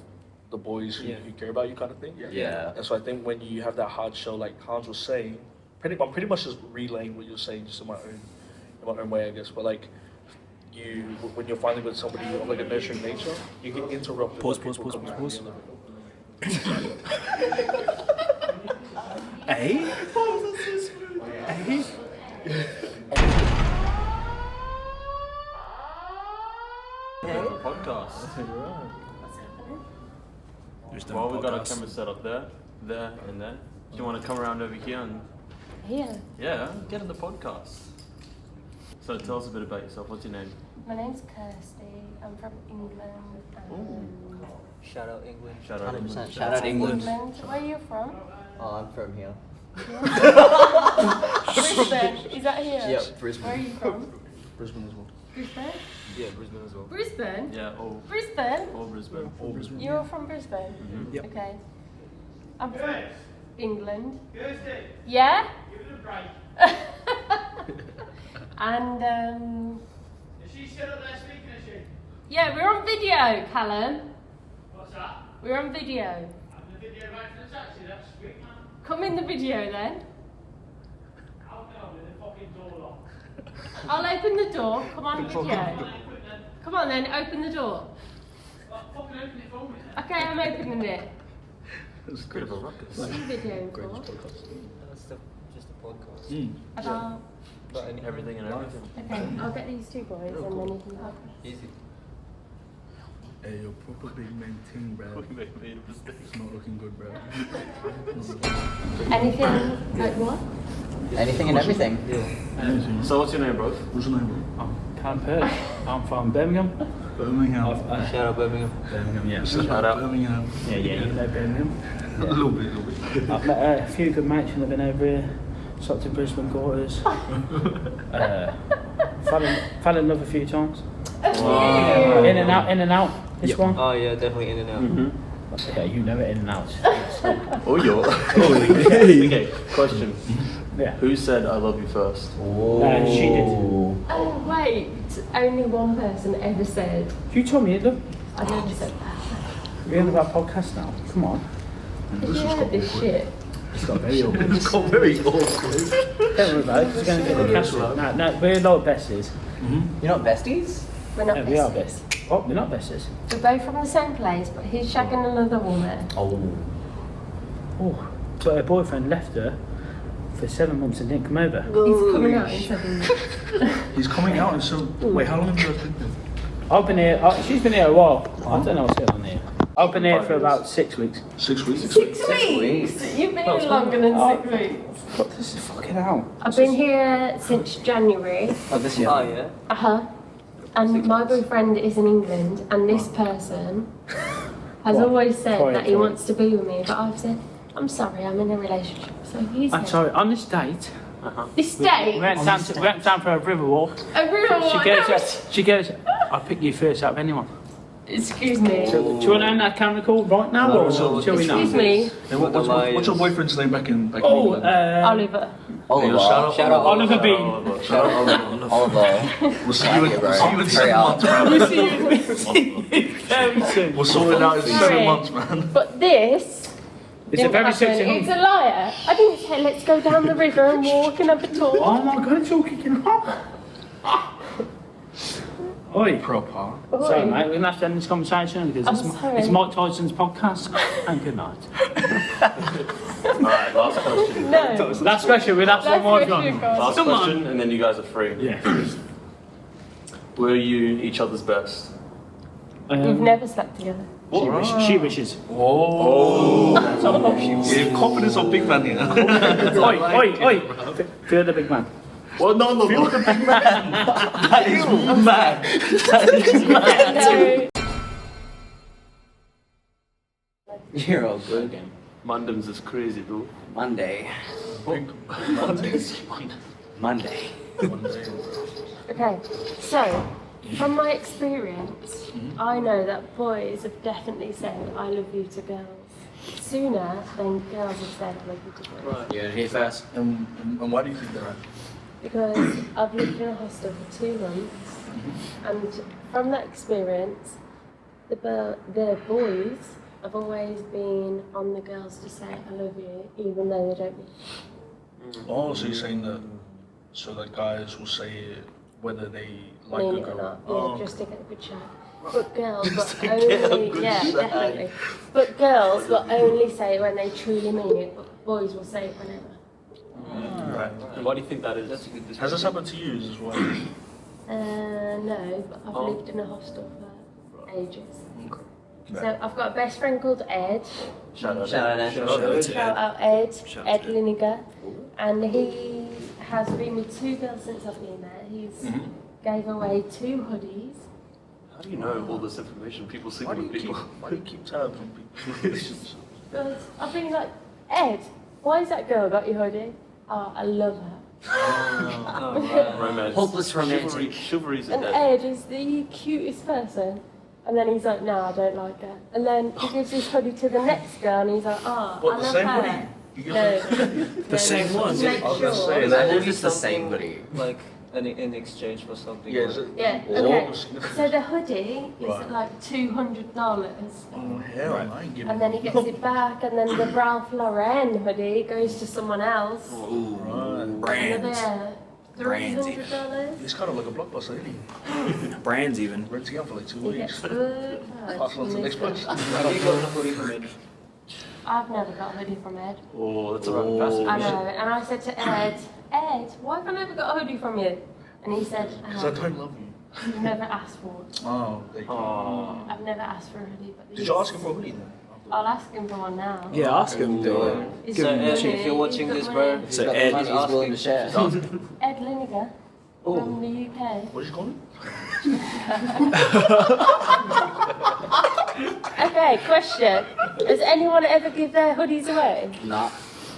the boys who care about you kind of thing. And so I think when you have that hard shell, like Hans was saying, I'm pretty much just relaying what you're saying just in my own way, I guess. But like when you're finally with somebody of like a nurturing nature, you get interrupted. Pause. Hey. Podcast. Well, we got our camera set up there, and there. Do you want to come around over here and? Here. Yeah, get in the podcast. So tell us a bit about yourself. What's your name? My name's Kirsty. I'm from England. Shout out England. Shout out 100%. England. Shout out England. Where are you from? Oh, I'm from here. Brisbane. Is that here? Yep, Brisbane. Where are you from? Brisbane as well. Brisbane? Yeah, Brisbane as well. Brisbane? Yeah, all Brisbane? Brisbane. You're from Brisbane? Yep. Okay. I'm from England. Yeah? Give it a break. And Is she still up there speaking, is she? yeah, we're on video, Callum. What's that? We're on video. Having a video right for the taxi, that's sweet, man. Come in the video then. I'll go with the fucking door locked. I'll open the door. Come on, video. Come on then, open the door. Well, fucking open it for me then. Okay, I'm opening it. It's a bit of a ruckus. What are you videoing for? That's just a podcast. About. But everything and everything. Okay, I'll get these two boys and then you can help. Easy. Hey, you're proper big man thing, bro. We made a mistake. It's not looking good, bro. Anything like what? Anything and everything. So what's your name, bro? What's your name, bro? Cam Perth. I'm from Birmingham. Birmingham. Shout out Birmingham. Birmingham, yeah. Shout out. Birmingham. Yeah, you know Birmingham. A little bit. I've met a few good mates when I've been over here. Stopped in Brisbane quarters. Fell in love a few times. Wow. In and out. This one. Oh yeah, definitely in and out. Mm-hmm. Yeah, you know it in and out. Oh, you're. Okay, question. Yeah. Who said I love you first? She did. Oh wait, only one person ever said. You told me it, look. I never said that. We're on about podcast now. Come on. Have you heard this shit? It's got very awkward. It's got very awkward. Don't worry about it. We're going to get the castle. No, we're not besties. You're not besties? We're not No, besties. we are besties. Oh, we're not besties. We're both from the same place, but he's shagging another woman. Oh, but her boyfriend left her for 7 months and didn't come over. He's coming out in 7 months. He's coming out and so. Wait, how long have you guys been there? I've been here. She's been here a while. I don't know what's going on here. I've been here for about 6 weeks. 6 weeks. 6 weeks? You've been here longer than 6 weeks. What this is fucking out? I've been here since January. Oh, this year. Oh yeah. And my boyfriend is in England, and this person has always said that he wants to be with me, but I've said, I'm sorry, I'm in a relationship. So he's I'm sorry, on this date, This date? we went down for a river walk. A real one? She goes, I'll pick you first out of anyone. Excuse me. Do you want to end that camera call right now, or shall we not? Excuse me. And what's your boyfriend's name back in Oh, Oliver. Oliver. Shout out Oliver Bean. Oliver. We'll see you in 7 months, bro. We'll see you very soon. We'll sort it out in 7 Sorry. monts, man. But this. It's a didn't very happen. sexy It's a liar. I didn't say let's go down the river and walk and have a talk. Oh my god, it's all kicking off. Oi. Proper. Sorry, mate, we're going to have to end this conversation because I'm sorry. it's Mike Tyson's podcast. And good night. Alright, last question. No. Last question, we'll have one more if you question, want. guys. Last Come on. question, and then you guys are free. Yeah. Were you each other's best? We've never slept together. She wishes. Oh. Yeah, confidence on big man here. Oi. Feel the big man. Well, no. Feel the big man. That is mad. That is mad. No. You're all good. Mundums is crazy, bro. Monday. Monday. Okay, so from my experience, I know that boys have definitely said I love you to girls sooner than girls have said I love you to boys. You're here first. And why do you think that? Because I've lived in a hostel for 2 months, and from that experience, the boys have always been on the girls to say I love you, even though they don't mean it. Oh, so you're saying that, so that guys will say it whether they like Mean a it or girl? not, Oh, just to get a good shot. But girls Just will to get a only, good yeah, shag. definitely. But girls will only say it when they truly mean it, but boys will say it whenever. right. And why do you think that is? Has this happened to you as well? No, but I've Oh. lived in a hostel for ages. Okay. So I've got a best friend called Ed. Shout out. Shout out. Shout out Ed, Ed Liniger. And he has been with 2 girls since I've been there. He's gave away 2 hoodies. How do you know all this information? People sleep Why do with you people. keep tabs on people? Because I've been like, Ed, why has that girl got your hoodie? Oh, I love her. Romance. Hopeless romantic. Chivalry's a And dead. Ed is the cutest person. And then he's like, no, I don't like her. And then he gives his hoodie to the next girl and he's like, oh, What, I the love same her. hoodie? You give No. the same one? Make I was gonna sure. say, Imagine if it's the same hoodie. Like in exchange for something. Yeah, is it? Yeah, Or- okay. So the hoodie is Right. like $200. Oh, hell, I ain't giving And then he gets it back, and then the Ralph Lauren hoodie goes to someone else. Right. Brands. Another Brands $300. It's kind of like a blockbuster, isn't he? Brands even. Renting out for like 2 He weeks. gets good Pass vibes on to from the next this person. Have you got a hoodie from it? I've never got a hoodie from Ed. Oh, that's a rough passage. I know, and I said to Ed, why have I never got a hoodie from you? And he said, Because I don't love you. you've never asked for it. Oh, there you go. Aww. I've never asked for a hoodie, but Did you ask him for a hoodie then? I'll ask him for one now. Yeah, ask him. Is So he Ed, money? if you're watching He's this, got bro, money. So got Ed money, He's willing to share. Ed Liniger from the UK. What did you call him? Okay, question. Has anyone ever give their hoodies away? Nah.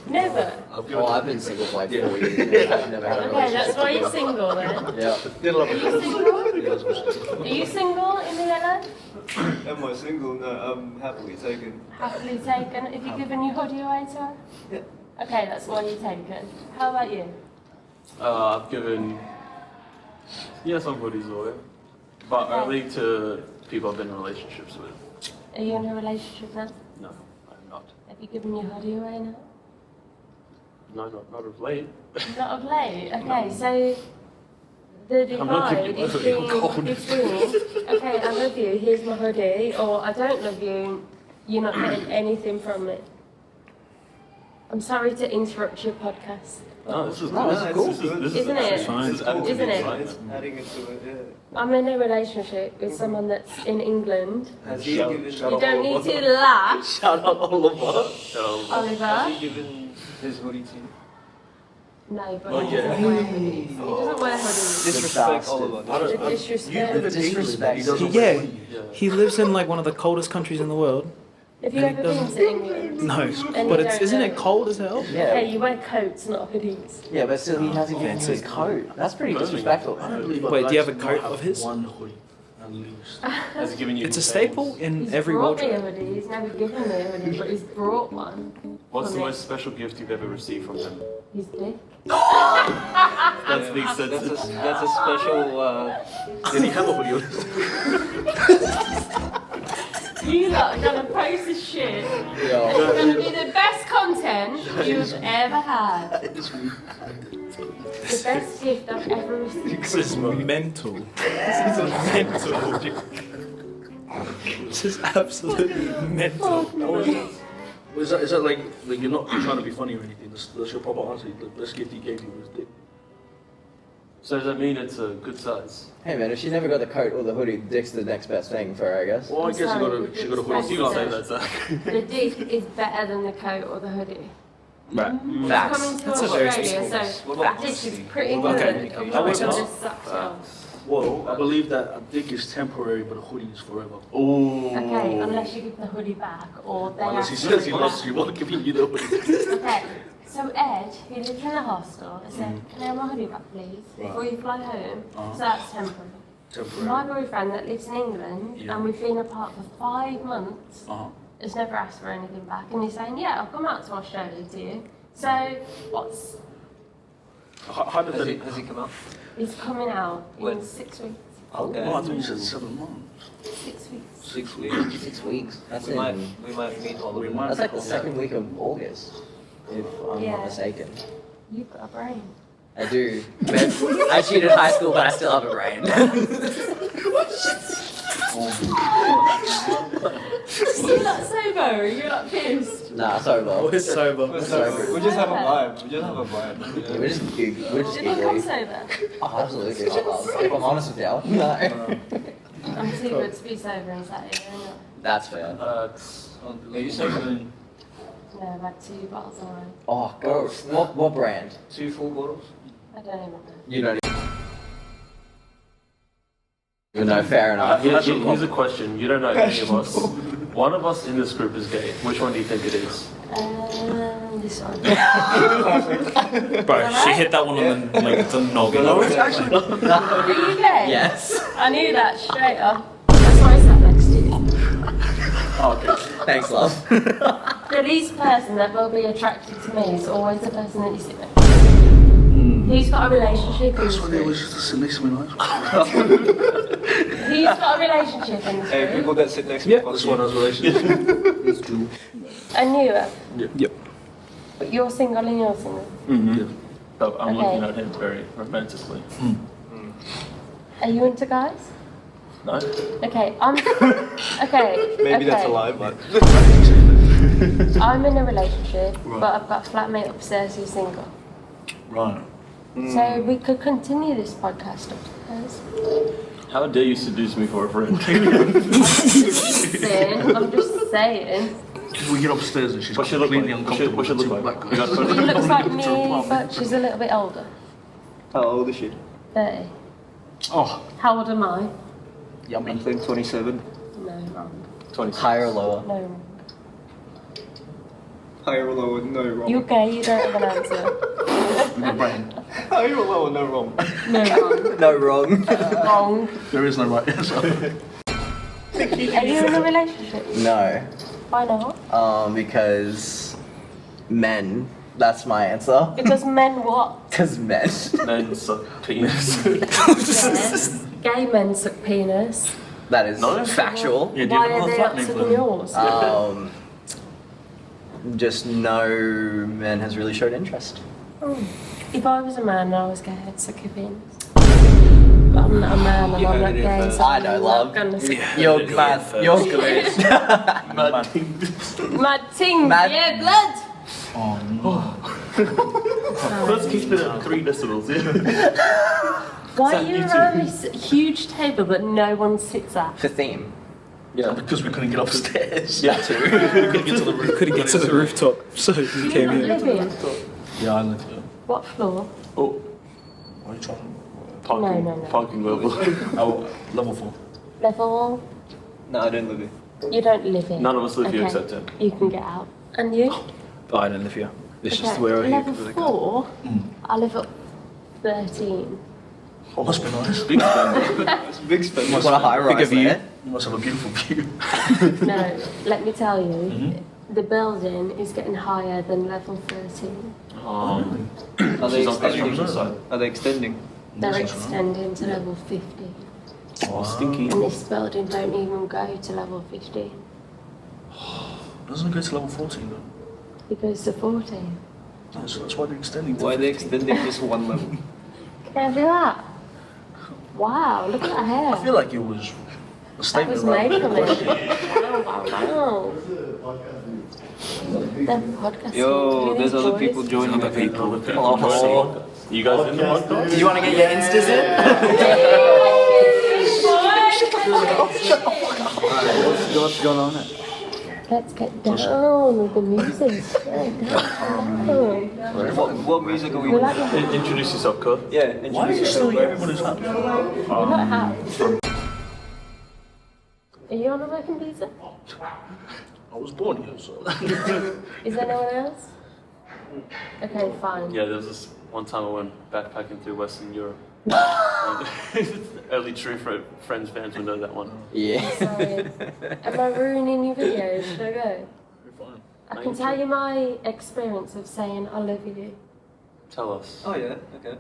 Never. Well, I've been single for like 4 years. and I've never had a Okay, relationship. that's why you're single then. Yeah. Didn't love Are you single? Are you single in the yellow? Am I single? No, I'm happily taken. Happily taken. Have you given your hoodie away to her? Yeah. Okay, that's why you're taken. How about you? I've given some hoodies away, but only to people I've been in relationships with. Are you in a relationship now? No, I'm not. Have you given your hoodie away now? No, not of late. Not of late. Okay, so the I'm not divide giving is you my hoodie, between, okay, I love you, here's my hoodie, or I don't love you, you're not getting anything from it. I'm sorry to interrupt your podcast. No, this is No, good. this is cool. This is Isn't it? fine. This is adding to Isn't the it? science. Adding it to it, yeah. I'm in a relationship with someone that's in England. Has he given You don't need to laugh, Shout out Oliver. Oliver. Has he given his hoodie to you? No, but Oh, he yeah. doesn't wear hoodies. He doesn't wear hoodies. Disrespect Oliver. I don't The disrespect. You live in England and he doesn't Yeah, wear hoodies. he lives in like one of the coldest countries in the world. Have you ever been to England? No, And but you it's don't isn't know. it cold as hell? Hey, Yeah. you wear coats, not hoodies. Yeah, but still he hasn't given you his coat. That's pretty disrespectful. I don't believe Wait, do you have a blacks coat of his? One hoodie. At least. Has he given you? It's a things? staple in He's every brought me a wardrobe. hoodie. He's never given me a hoodie, but he's brought one. What's for the me. most special gift you've ever received from him? His dick. That's the sensitive. That's a special. Did he have a hoodie on? You lot are gonna post this shit. It's gonna be the best content you've ever had. The best gift I've ever received. This is mental. This is mental. This is absolutely mental. Is that like you're not trying to be funny or anything? That's your proper answer. The best gift he gave you was dick. So does that mean it's a good size? Hey man, if she never got the coat or the hoodie, dick's the next best thing for her, I guess. Well, I I'm guess she sorry, got a hoodie. You gotta say that, Zach. The dick is better than the coat or the hoodie. Right. Facts. Coming to That's a very Australia, specific so What about that dick is pretty What good. about Otherwise That makes it sense. just sucks you off. Well, I believe that a dick is temporary, but a hoodie is forever. Ooh. Okay, unless you give the hoodie back or they Unless he ask says he you loves back. you, while giving you the hoodie. Okay, so Ed, who lives in the hostel, said, can I have my hoodie back please, before you fly home? So that's temporary. Temporary. My boyfriend that lives in England, Yeah. and we've been apart for 5 months, has never asked for anything back, and he's saying, yeah, I'll come out to Australia to you. So, what's, Hypothetically. Has he come out? he's coming out in When? 6 weeks. Okay. Oh, I thought you said 7 months. 6 weeks. 6 weeks. 6 weeks. That's We might meet all of We them. might. That's like the second week of August, if I'm Yeah. not mistaken. You've got a brain. I do. I cheated high school, but I still have a brain. You're not sober, you're not pissed. Nah, sober. We're sober. We just have a vibe. We just have a vibe. Yeah, we're just googly. We're just Did you come googly. sober? Oh, absolutely. If I'm honest with you, no. I'm too good to be sober and sat here, ain't That's fair. Are you sober? I? No, I've had 2 bottles of wine. Oh, go. What brand? 2 full bottles? I don't even know. You don't even know. Fair enough. Here's a question. You don't know any of us. One of us in this group is gay. Which one do you think it is? This one. Bro, she hit that one on the noggin. No, it's actually not. Are you gay? Yes. I knew that straight off. That's why I sat next to you. Oh, okay. Thanks, love. The least person that will be attracted to me is always the person that you sit next to. Who's got a relationship in That's this why they group? always used to sit next to me like Who's got a relationship in this Hey, group? people that sit next to me. this one has a relationship. It's true. I knew it. Yep. But you're single and you're single. Mm-hmm. So I'm Okay. looking at him very romantically. Are you into guys? No? Okay, I'm. Okay. Maybe that's a okay. lie, but. I'm in a relationship, Right. but I've got a flatmate upstairs who's single. Right. So we could continue this podcast upstairs. How dare you seduce me for a friend? I'm just saying. If we get upstairs and she's What should it look completely like? uncomfortable. What should it with look 2 like? black You guys. got She looks like me, but she's a little bit older. How old is she? 30. Oh, How old am I? I think 27. No, wrong. 26. Higher or lower? No, wrong. Higher or lower? No, wrong. You're gay, you don't have an answer. with a brain. Higher or lower? No, wrong. No, wrong. No, wrong. Wrong. There is no right answer. Are you in a relationship? No. Why not? Because men. That's my answer. Because men what? Because men. Men suck penis. Yes. Gay men suck penis. That is No? factual. Yeah, do you Why have are a they not flatmate for sucking them? yours? Just no man has really showed interest. If I was a man and I was gay, I'd suck your penis. But I'm not a man and You I'm heard not it here gay, first. so I I'm know, not love. gonna suck You're mad. You're good. Mad. Mad ting, Mad- yeah, blood! Oh no. Let's keep it at 3 decibels, yeah? Why Is are that you you around this huge table that no one sits at? For theme. Yeah. Because we couldn't get upstairs. Yeah. we couldn't get to the roof. Couldn't get to the rooftop, so you Do came you here. live in? Yeah, I live here. What floor? Oh, What are you trying parking, No. parking level. Oh, level 4. Level? No, I don't live here. You don't live in. None of us live here Okay. except him. You can get out. And you? But I don't live here. This is Okay, where I level 4, I live up 13. Oh, must be nice. Big spender. It's a big spend. Must What a be- high rise bigger view. there. You must have a beautiful view. No, let me tell you, Mm-hmm. the building is getting higher than level 13. Oh. Are they She's on extending? construction site. Are they extending? They're extending to level 50. Oh, stinky. And this building don't even go to level 50. Doesn't it go to level 14 though? It goes to 14. Yeah, so that's why they're extending to Why are they 15. extending just one level? Can I do that? Wow, look at that hair. I feel like it was a That statement. was right? made for me. Wow. The podcast. Yo, there's other people joining. Other people. Hello. You guys in the podcast? Do you want to get your Instas in? What's going on? Let's get down with the music. Get down. What music are we? We like the Introduce yourself, Kurt. Yeah. Why are you stealing everybody's hat? We're not happy. Are you on a working visa? I was born here, so. Is there no one else? Okay, fine. Yeah, there was this one time I went backpacking through Western Europe. Early True Friends fans will know that one. Yeah. Sorry. Am I ruining your video? Should I go? You're fine. I can tell you my experience of saying I love you. Tell us. Oh yeah. Okay.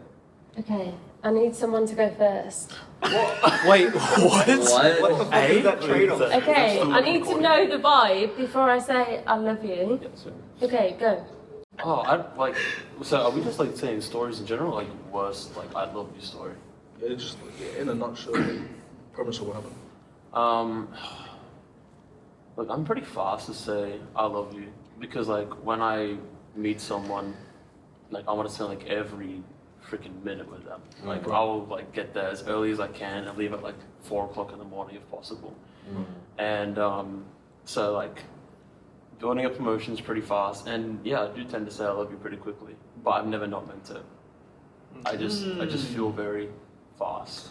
Okay, I need someone to go first. Wait, what? What the fuck is that trade-off? Okay, I need to know the vibe before I say I love you. Yeah, so. Okay, go. Oh, so are we just like saying stories in general, like worst, like I love you story? Yeah, just in a nutshell, premise of what happened. Look, I'm pretty fast to say I love you because like when I meet someone, like I want to spend like every freaking minute with them. Like I'll like get there as early as I can and leave at like 4 o'clock in the morning if possible. And so like building up emotions pretty fast, and yeah, I do tend to say I love you pretty quickly, but I've never not meant to. I just feel very fast.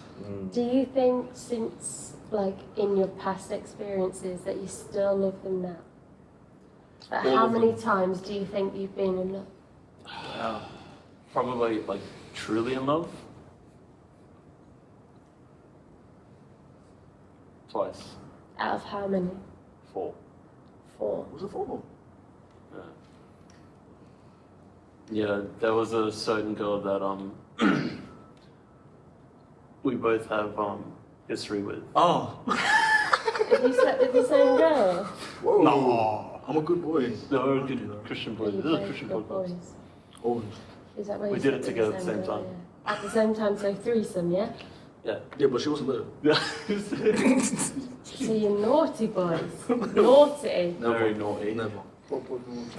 Do you think since, like, in your past experiences that you still love them now? Like, All how of many them. times do you think you've been in love? Probably like truly in love. Twice. Out of how many? 4. 4. Was it for? Yeah, there was a certain girl that we both have history with. Oh. Have you slept with the same girl? Whoa. No. I'm a good boy. No, we're good Christian boys. Are you This is a both Christian good podcast. boys? Always. Is that why We you did it slept together with at the same girl, time. yeah? At the same time, so threesome, yeah? Yeah. Yeah, but she wasn't there. Yeah. So you're naughty boys. Naughty. Very naughty. Never.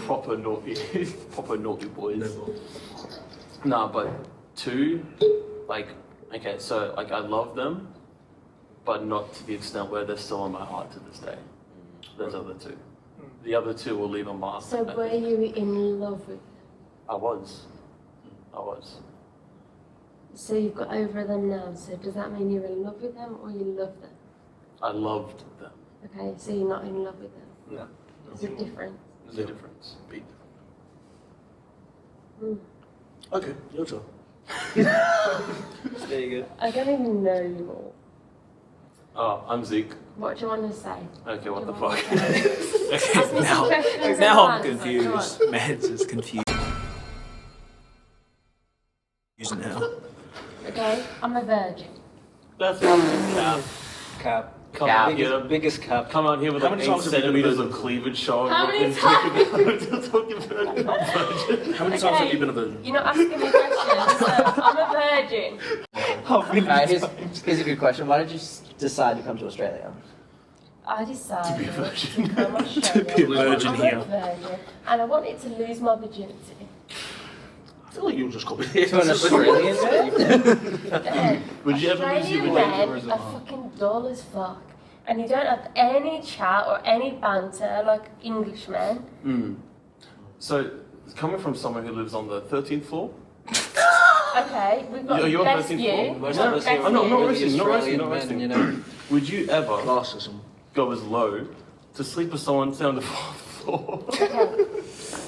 Proper naughty. Proper naughty boys. Never. Nah, but 2, like, okay, so like I love them, but not to the extent where they're still in my heart to this day. Those other 2. The other 2 will leave a mark. So I were think. you in love with them? I was. So you've got over them now, so does that mean you're in love with them or you love them? I loved them. Okay, so you're not in love with them. No. There's a difference. There's a difference. Big. Hmm. Okay, your turn. There you go. I don't even know you all. Oh, I'm Zeke. What do you want to say? Okay, what Do the you want fuck? to say? Ask me some questions Now I'm and answer. confused. Go on. Man's is confused. Now. Okay, I'm a virgin. That's fucking cap. Cap. Come Cap. out here. Biggest cap. Come out here with How like many 8 times have you been centimeters a of cleavage showing. How many and times? talking about virgin. How many times have you been a virgin? You're not asking me questions, so I'm a virgin. Here's a good question. Why did you decide to come to Australia? I decided To be a virgin. to come Australia. be a virgin I'm here. a virgin, and I wanted to lose my virginity. I feel like you were just copying To an Australian man? Would you ever lose your Australian virginity? men are fucking dull as fuck, and you don't have any chat or any banter like Englishmen. So, coming from someone who lives on the 13th floor? Okay, we've got You're best 13th view. floor? Most No, of us Best here I'm not view. roasting, not roasting, not Australian roasting. men, you know. Would you ever Classism. go as low to sleep with someone say on the 4th floor? Okay.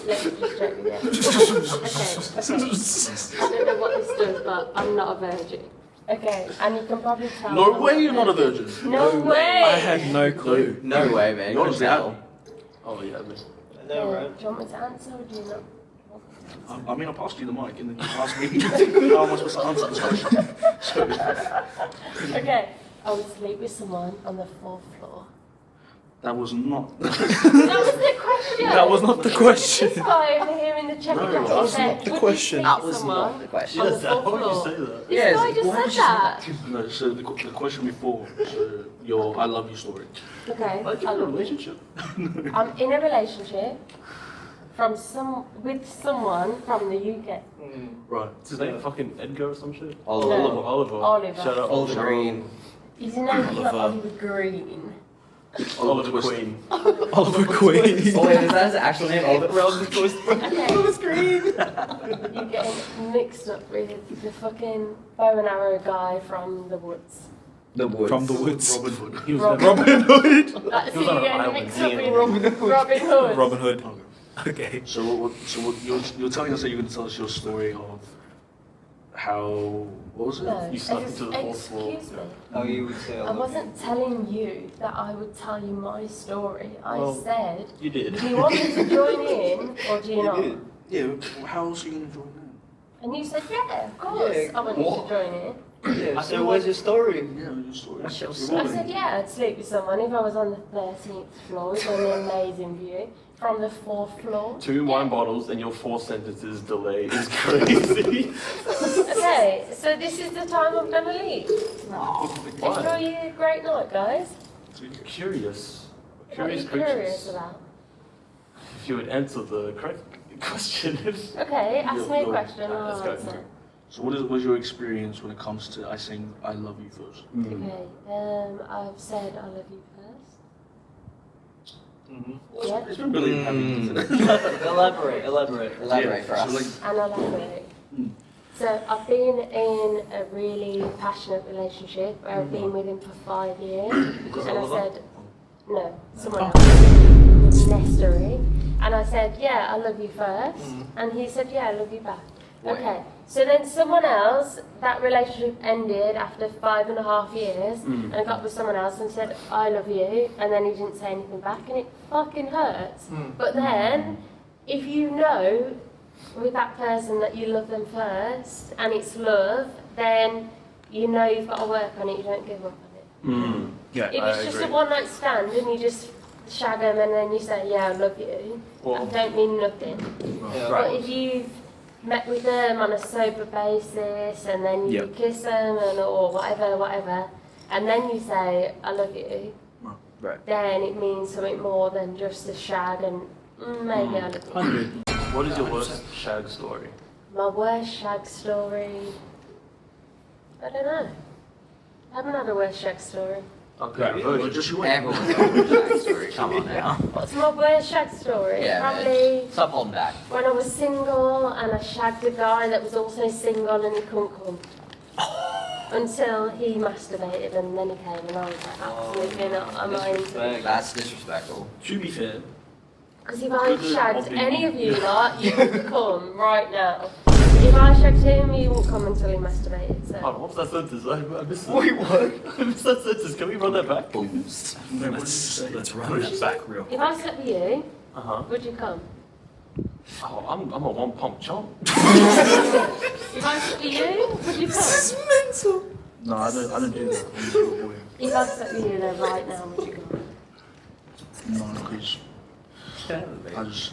Let me just check with you. Okay. I don't know what this does, but I'm not a virgin. Okay, and you can probably tell. No I'm way you're not a virgin. virgin. No way. I had no clue. No way, man. You honestly Couldn't have. Oh yeah, man. Do you want me to answer or do you not? I mean, I passed you the mic and then you asked me how am I supposed to answer this question. Okay, I would sleep with someone on the 4th floor. That was not. That was the question. That was not the question. This guy over here in the check No, jacket that was said, not the "Would you question." sleep That with was someone not the question. on the Yes, how 4th would you floor?" say that? This Yes, guy just why would said you say that. No, so the question before, so your I love you story. Okay, Like in I a love you. relationship? I'm in a relationship with someone from the UK. Right. Is his name fucking Edgar or some shit? Oliver. Oliver. Shout out Oliver Green. His name is not Oliver Green. Oliver Twist. Queen. Oliver Queen. Oh wait, is that his actual name? Oliver Twist. Okay. You're getting mixed up with the fucking bow and arrow guy from the woods. The Woods. From the woods. Robin Hood. He was Robin Hood. That's He was who on you're an getting island, mixed up yeah. with. Robin Hood. Robin Hood. Okay. So you're telling us that you're going to tell us your story of how, what was it? No, You snuck into the 4th floor. excuse me. Oh, you would say I wasn't telling you that I would tell you my story. I Well, said, You did. do you want me to join in or do you not? Yeah, how else are you going to join in? And you said, yeah, of course, Yeah, I want you to join in. Yeah, so what's your story? Yeah, your story. What's your I story? said, yeah, I'd sleep with someone if I was on the 13th floor with an amazing view from the 4th floor. 2 wine bottles and your 4 sentences delay is crazy. Okay, so this is the time I'm gonna leave. Why? Enjoy your great night, guys. Curious. What are Curious you curious creatures. about? If you would answer the correct question. Okay, ask me a Yo, question, let's I'll go. answer. So what was your experience when it comes to I saying I love you first? Okay, I've said I love you first. Yeah, It's been really heavy today. Elaborate for So us. like, and I elaborate. So I've been in a really passionate relationship where I've been with him for 5 years, and I said, no, someone else, Nestery, and I said, yeah, I love you first, and he said, yeah, I love you back. Okay, so then someone else, that relationship ended after 5.5 years, and I got with someone else and said, I love you, and then he didn't say anything back, and it fucking hurts. But then, if you know with that person that you love them first, and it's love, then you know you've got to work on it, you don't give up on it. Yeah. If it's just a one-night stand and you just shag them and then you say, yeah, I love you, Well- that don't mean nothing. But if you've met with them on a sober basis and then you kiss them and or whatever, and then you say, I love you, then it means something more than just a shag and maybe I love you. 100. What is your worst shag story? My worst shag story, I don't know. I haven't had a worst shag story. Okay, Well, just you wait. Everyone's got a Shag story. Come on now. What's my worst shag story? Yeah, Probably man. Stop holding back. when I was single and I shagged a guy that was also single and he couldn't come. Until he masturbated and then he came and I was like, absolutely not, am I into it? That's disrespectful. To be fair, Because if I shagged any of you lot, you would come right now. If I shagged him, he wouldn't come until he masturbated, so. Hold on, what's that sentence? I missed it. Wait, what? I missed that sentence. Can we run that back? Let's run that back real. If I slept with you, Uh-huh. would you come? Oh, I'm a one-pump chump. If I slept with you, would you come? no, I don't do that. I'm just a boy. If I slept with you then right now, would you come? No, because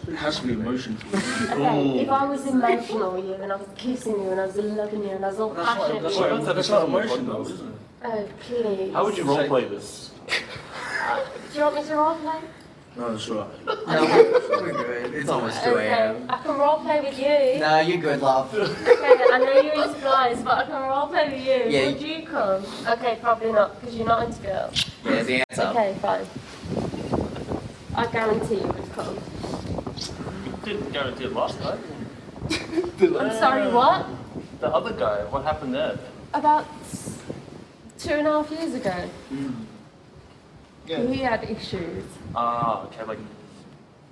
it has to be emotion for me. Okay, if I was emotional with you and I was kissing you and I was loving you and I was all passionate with you. That's not emotion though, isn't it? Oh, please. How would you roleplay this? Do you want me to roleplay? No, it's alright. We're good. It's almost 2 Okay, a.m. I can roleplay with you. No, you're good, love. Okay, I know you're into guys, but I can roleplay with you. Yeah. Would you come? Okay, probably not, because you're not into girls. There's the answer. Okay, fine. I guarantee you would come. You didn't guarantee it last night. I'm sorry, what? The other guy, what happened there? About 2.5 years ago. He had issues. Ah, okay, like,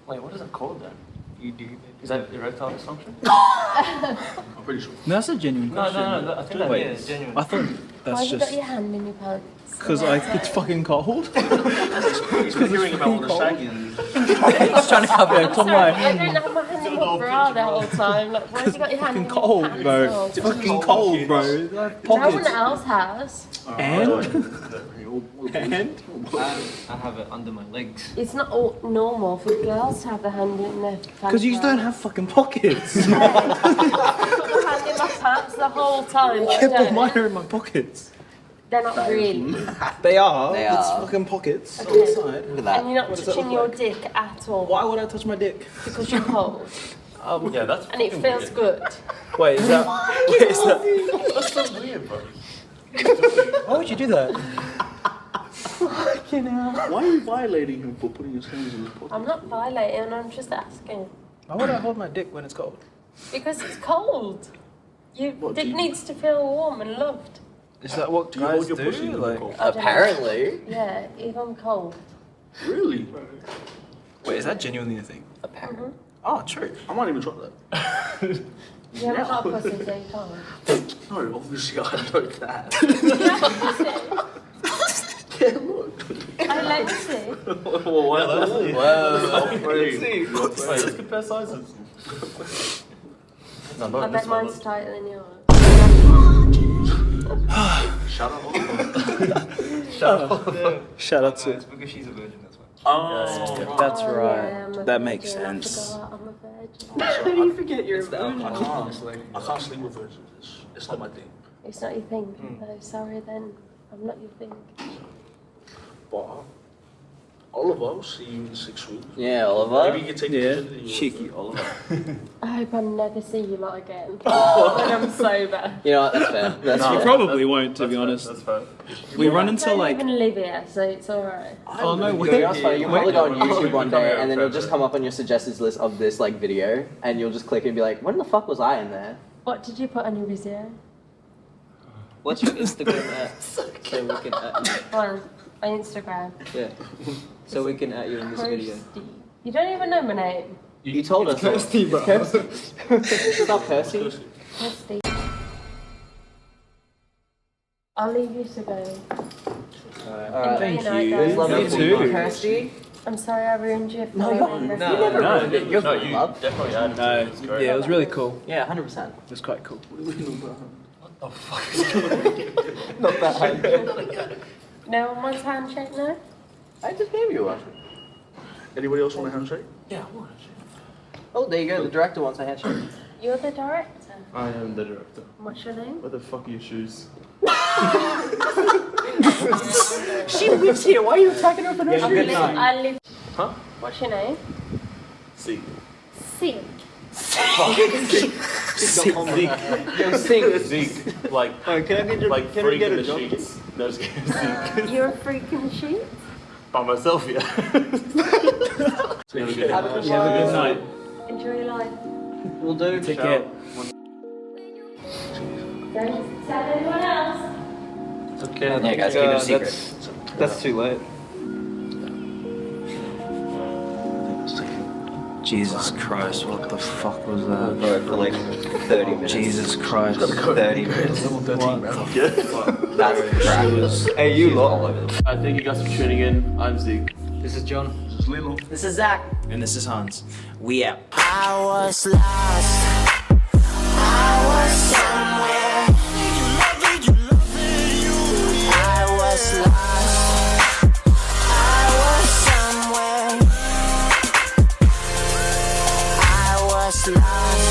wait, what is it called then? You do. Is that erectile dysfunction? I'm pretty sure. No, that's a genuine No, question. I think that Wait, is. genuine. I thought Why have you got your hand in your pants? Because it's fucking cold. He's been hearing about all the shagging. He's trying to cover it. Come Sorry, on. I don't have my hand in my bra the whole time. Like, why have you got your hand in your Cold, pants? bro. all? It's fucking cold, bro. Like No one pockets. else has. And? I have it under my legs. It's not all normal for girls to have their hand in their pants. Because you don't have fucking pockets. I've got my hand in my pants the whole time. Yeah, but mine are in my pockets. They're not really. They are. They It's are. fucking pockets on Okay. the side. Look at that. And you're not What does that touching look your like? dick at all. Why would I touch my dick? Because you're cold. Yeah, that's. And it feels good. Wait, is that? Wait, is that? That's so weird, bro. Why would you do that? Why are you violating him for putting his hands in his pocket? I'm not violating, I'm just asking. Why would I hold my dick when it's cold? Because it's cold. Your What, dick do you- needs to feel warm and loved. Is that what Do you guys hold your do? pussy in the Like, cold? I don't know. Apparently. Yeah, even cold. Really? wait, is that genuinely a thing? Apparently. Oh, true. I might even try that. You haven't got a pussy, so you can't. No, obviously I know that. You have a pussy? Yeah, look. I like to see. Well, Let's see. Wait, let's compare sizes. No, I not bet this one. mine's tighter than yours. Shout out. Shout out to. It's because she's a virgin, that's why. Oh, That's Oh, right. yeah, I'm a That makes virgin. I sense. forgot I'm a virgin. How do you forget you're a virgin? I can't sleep with virgins. It's not my thing. It's not your thing. No, sorry then. I'm not your thing. But Oliver, I'll see you in 6 weeks. Yeah, Oliver. Maybe you can take Yeah, a picture. cheeky Oliver. I hope I never see you lot again. When I'm sober. You know what? That's fair. That's No. fair. You probably won't, to be honest. That's fair. We run I into don't like. even live here, so it's alright. Oh no, You know wait. what's funny? You'll Wait. probably go on Wait. YouTube one day and then Wait. it'll just come up on your suggestions list of this like video and you'll just click and be like, when the fuck was I in there? What did you put on your video? What's your Instagram at? So we can at you. Well, my Instagram. Yeah. So we can at you in this video. Kirsty. You don't even know my name. You told us. Kirsty, bro. It's not Percy. Kirsty. I'll leave you to go. Alright. Thank Enjoy your you. night, It's lovely You to too. meet you, Kirsty. I'm sorry I ruined you. No, for you the rest no, of your no. life. You're No, full you love. definitely added to it. It's great. Yeah, it was really cool. Yeah, 100%. It was quite cool. Not bad. No one wants handshake now? I just gave you one. Anybody else want a handshake? Oh, there you go. The director wants a handshake. You're the director. I am the director. What's your name? What the fuck are your shoes? She lives here. Why are you attacking her for no I live, I live. Huh? What's your name? See. Seek. Yo, sing. Zeke. Like, Can I get like can I freak get in a the job? sheets. No, just kidding. Zeke. You're a freak in the sheet? By myself, yeah. So you have a good Have a good You have a good one. night. Enjoy your life. We'll do. Take Ciao. care. Don't tell anyone else. Okay. Yeah, guys, keep it a secret. That's too late. Jesus Christ, what the fuck was We'll that? go for like 30 minutes. Jesus Christ. 30 minutes. Level 13, man. That's crap. Hey, you lot. Thank you guys for tuning in. I'm Zeke. This is John. This is Lilo. This is Zach. And this is Hans. We out. I was lost. I was somewhere. I was lost. I was somewhere. I was lost.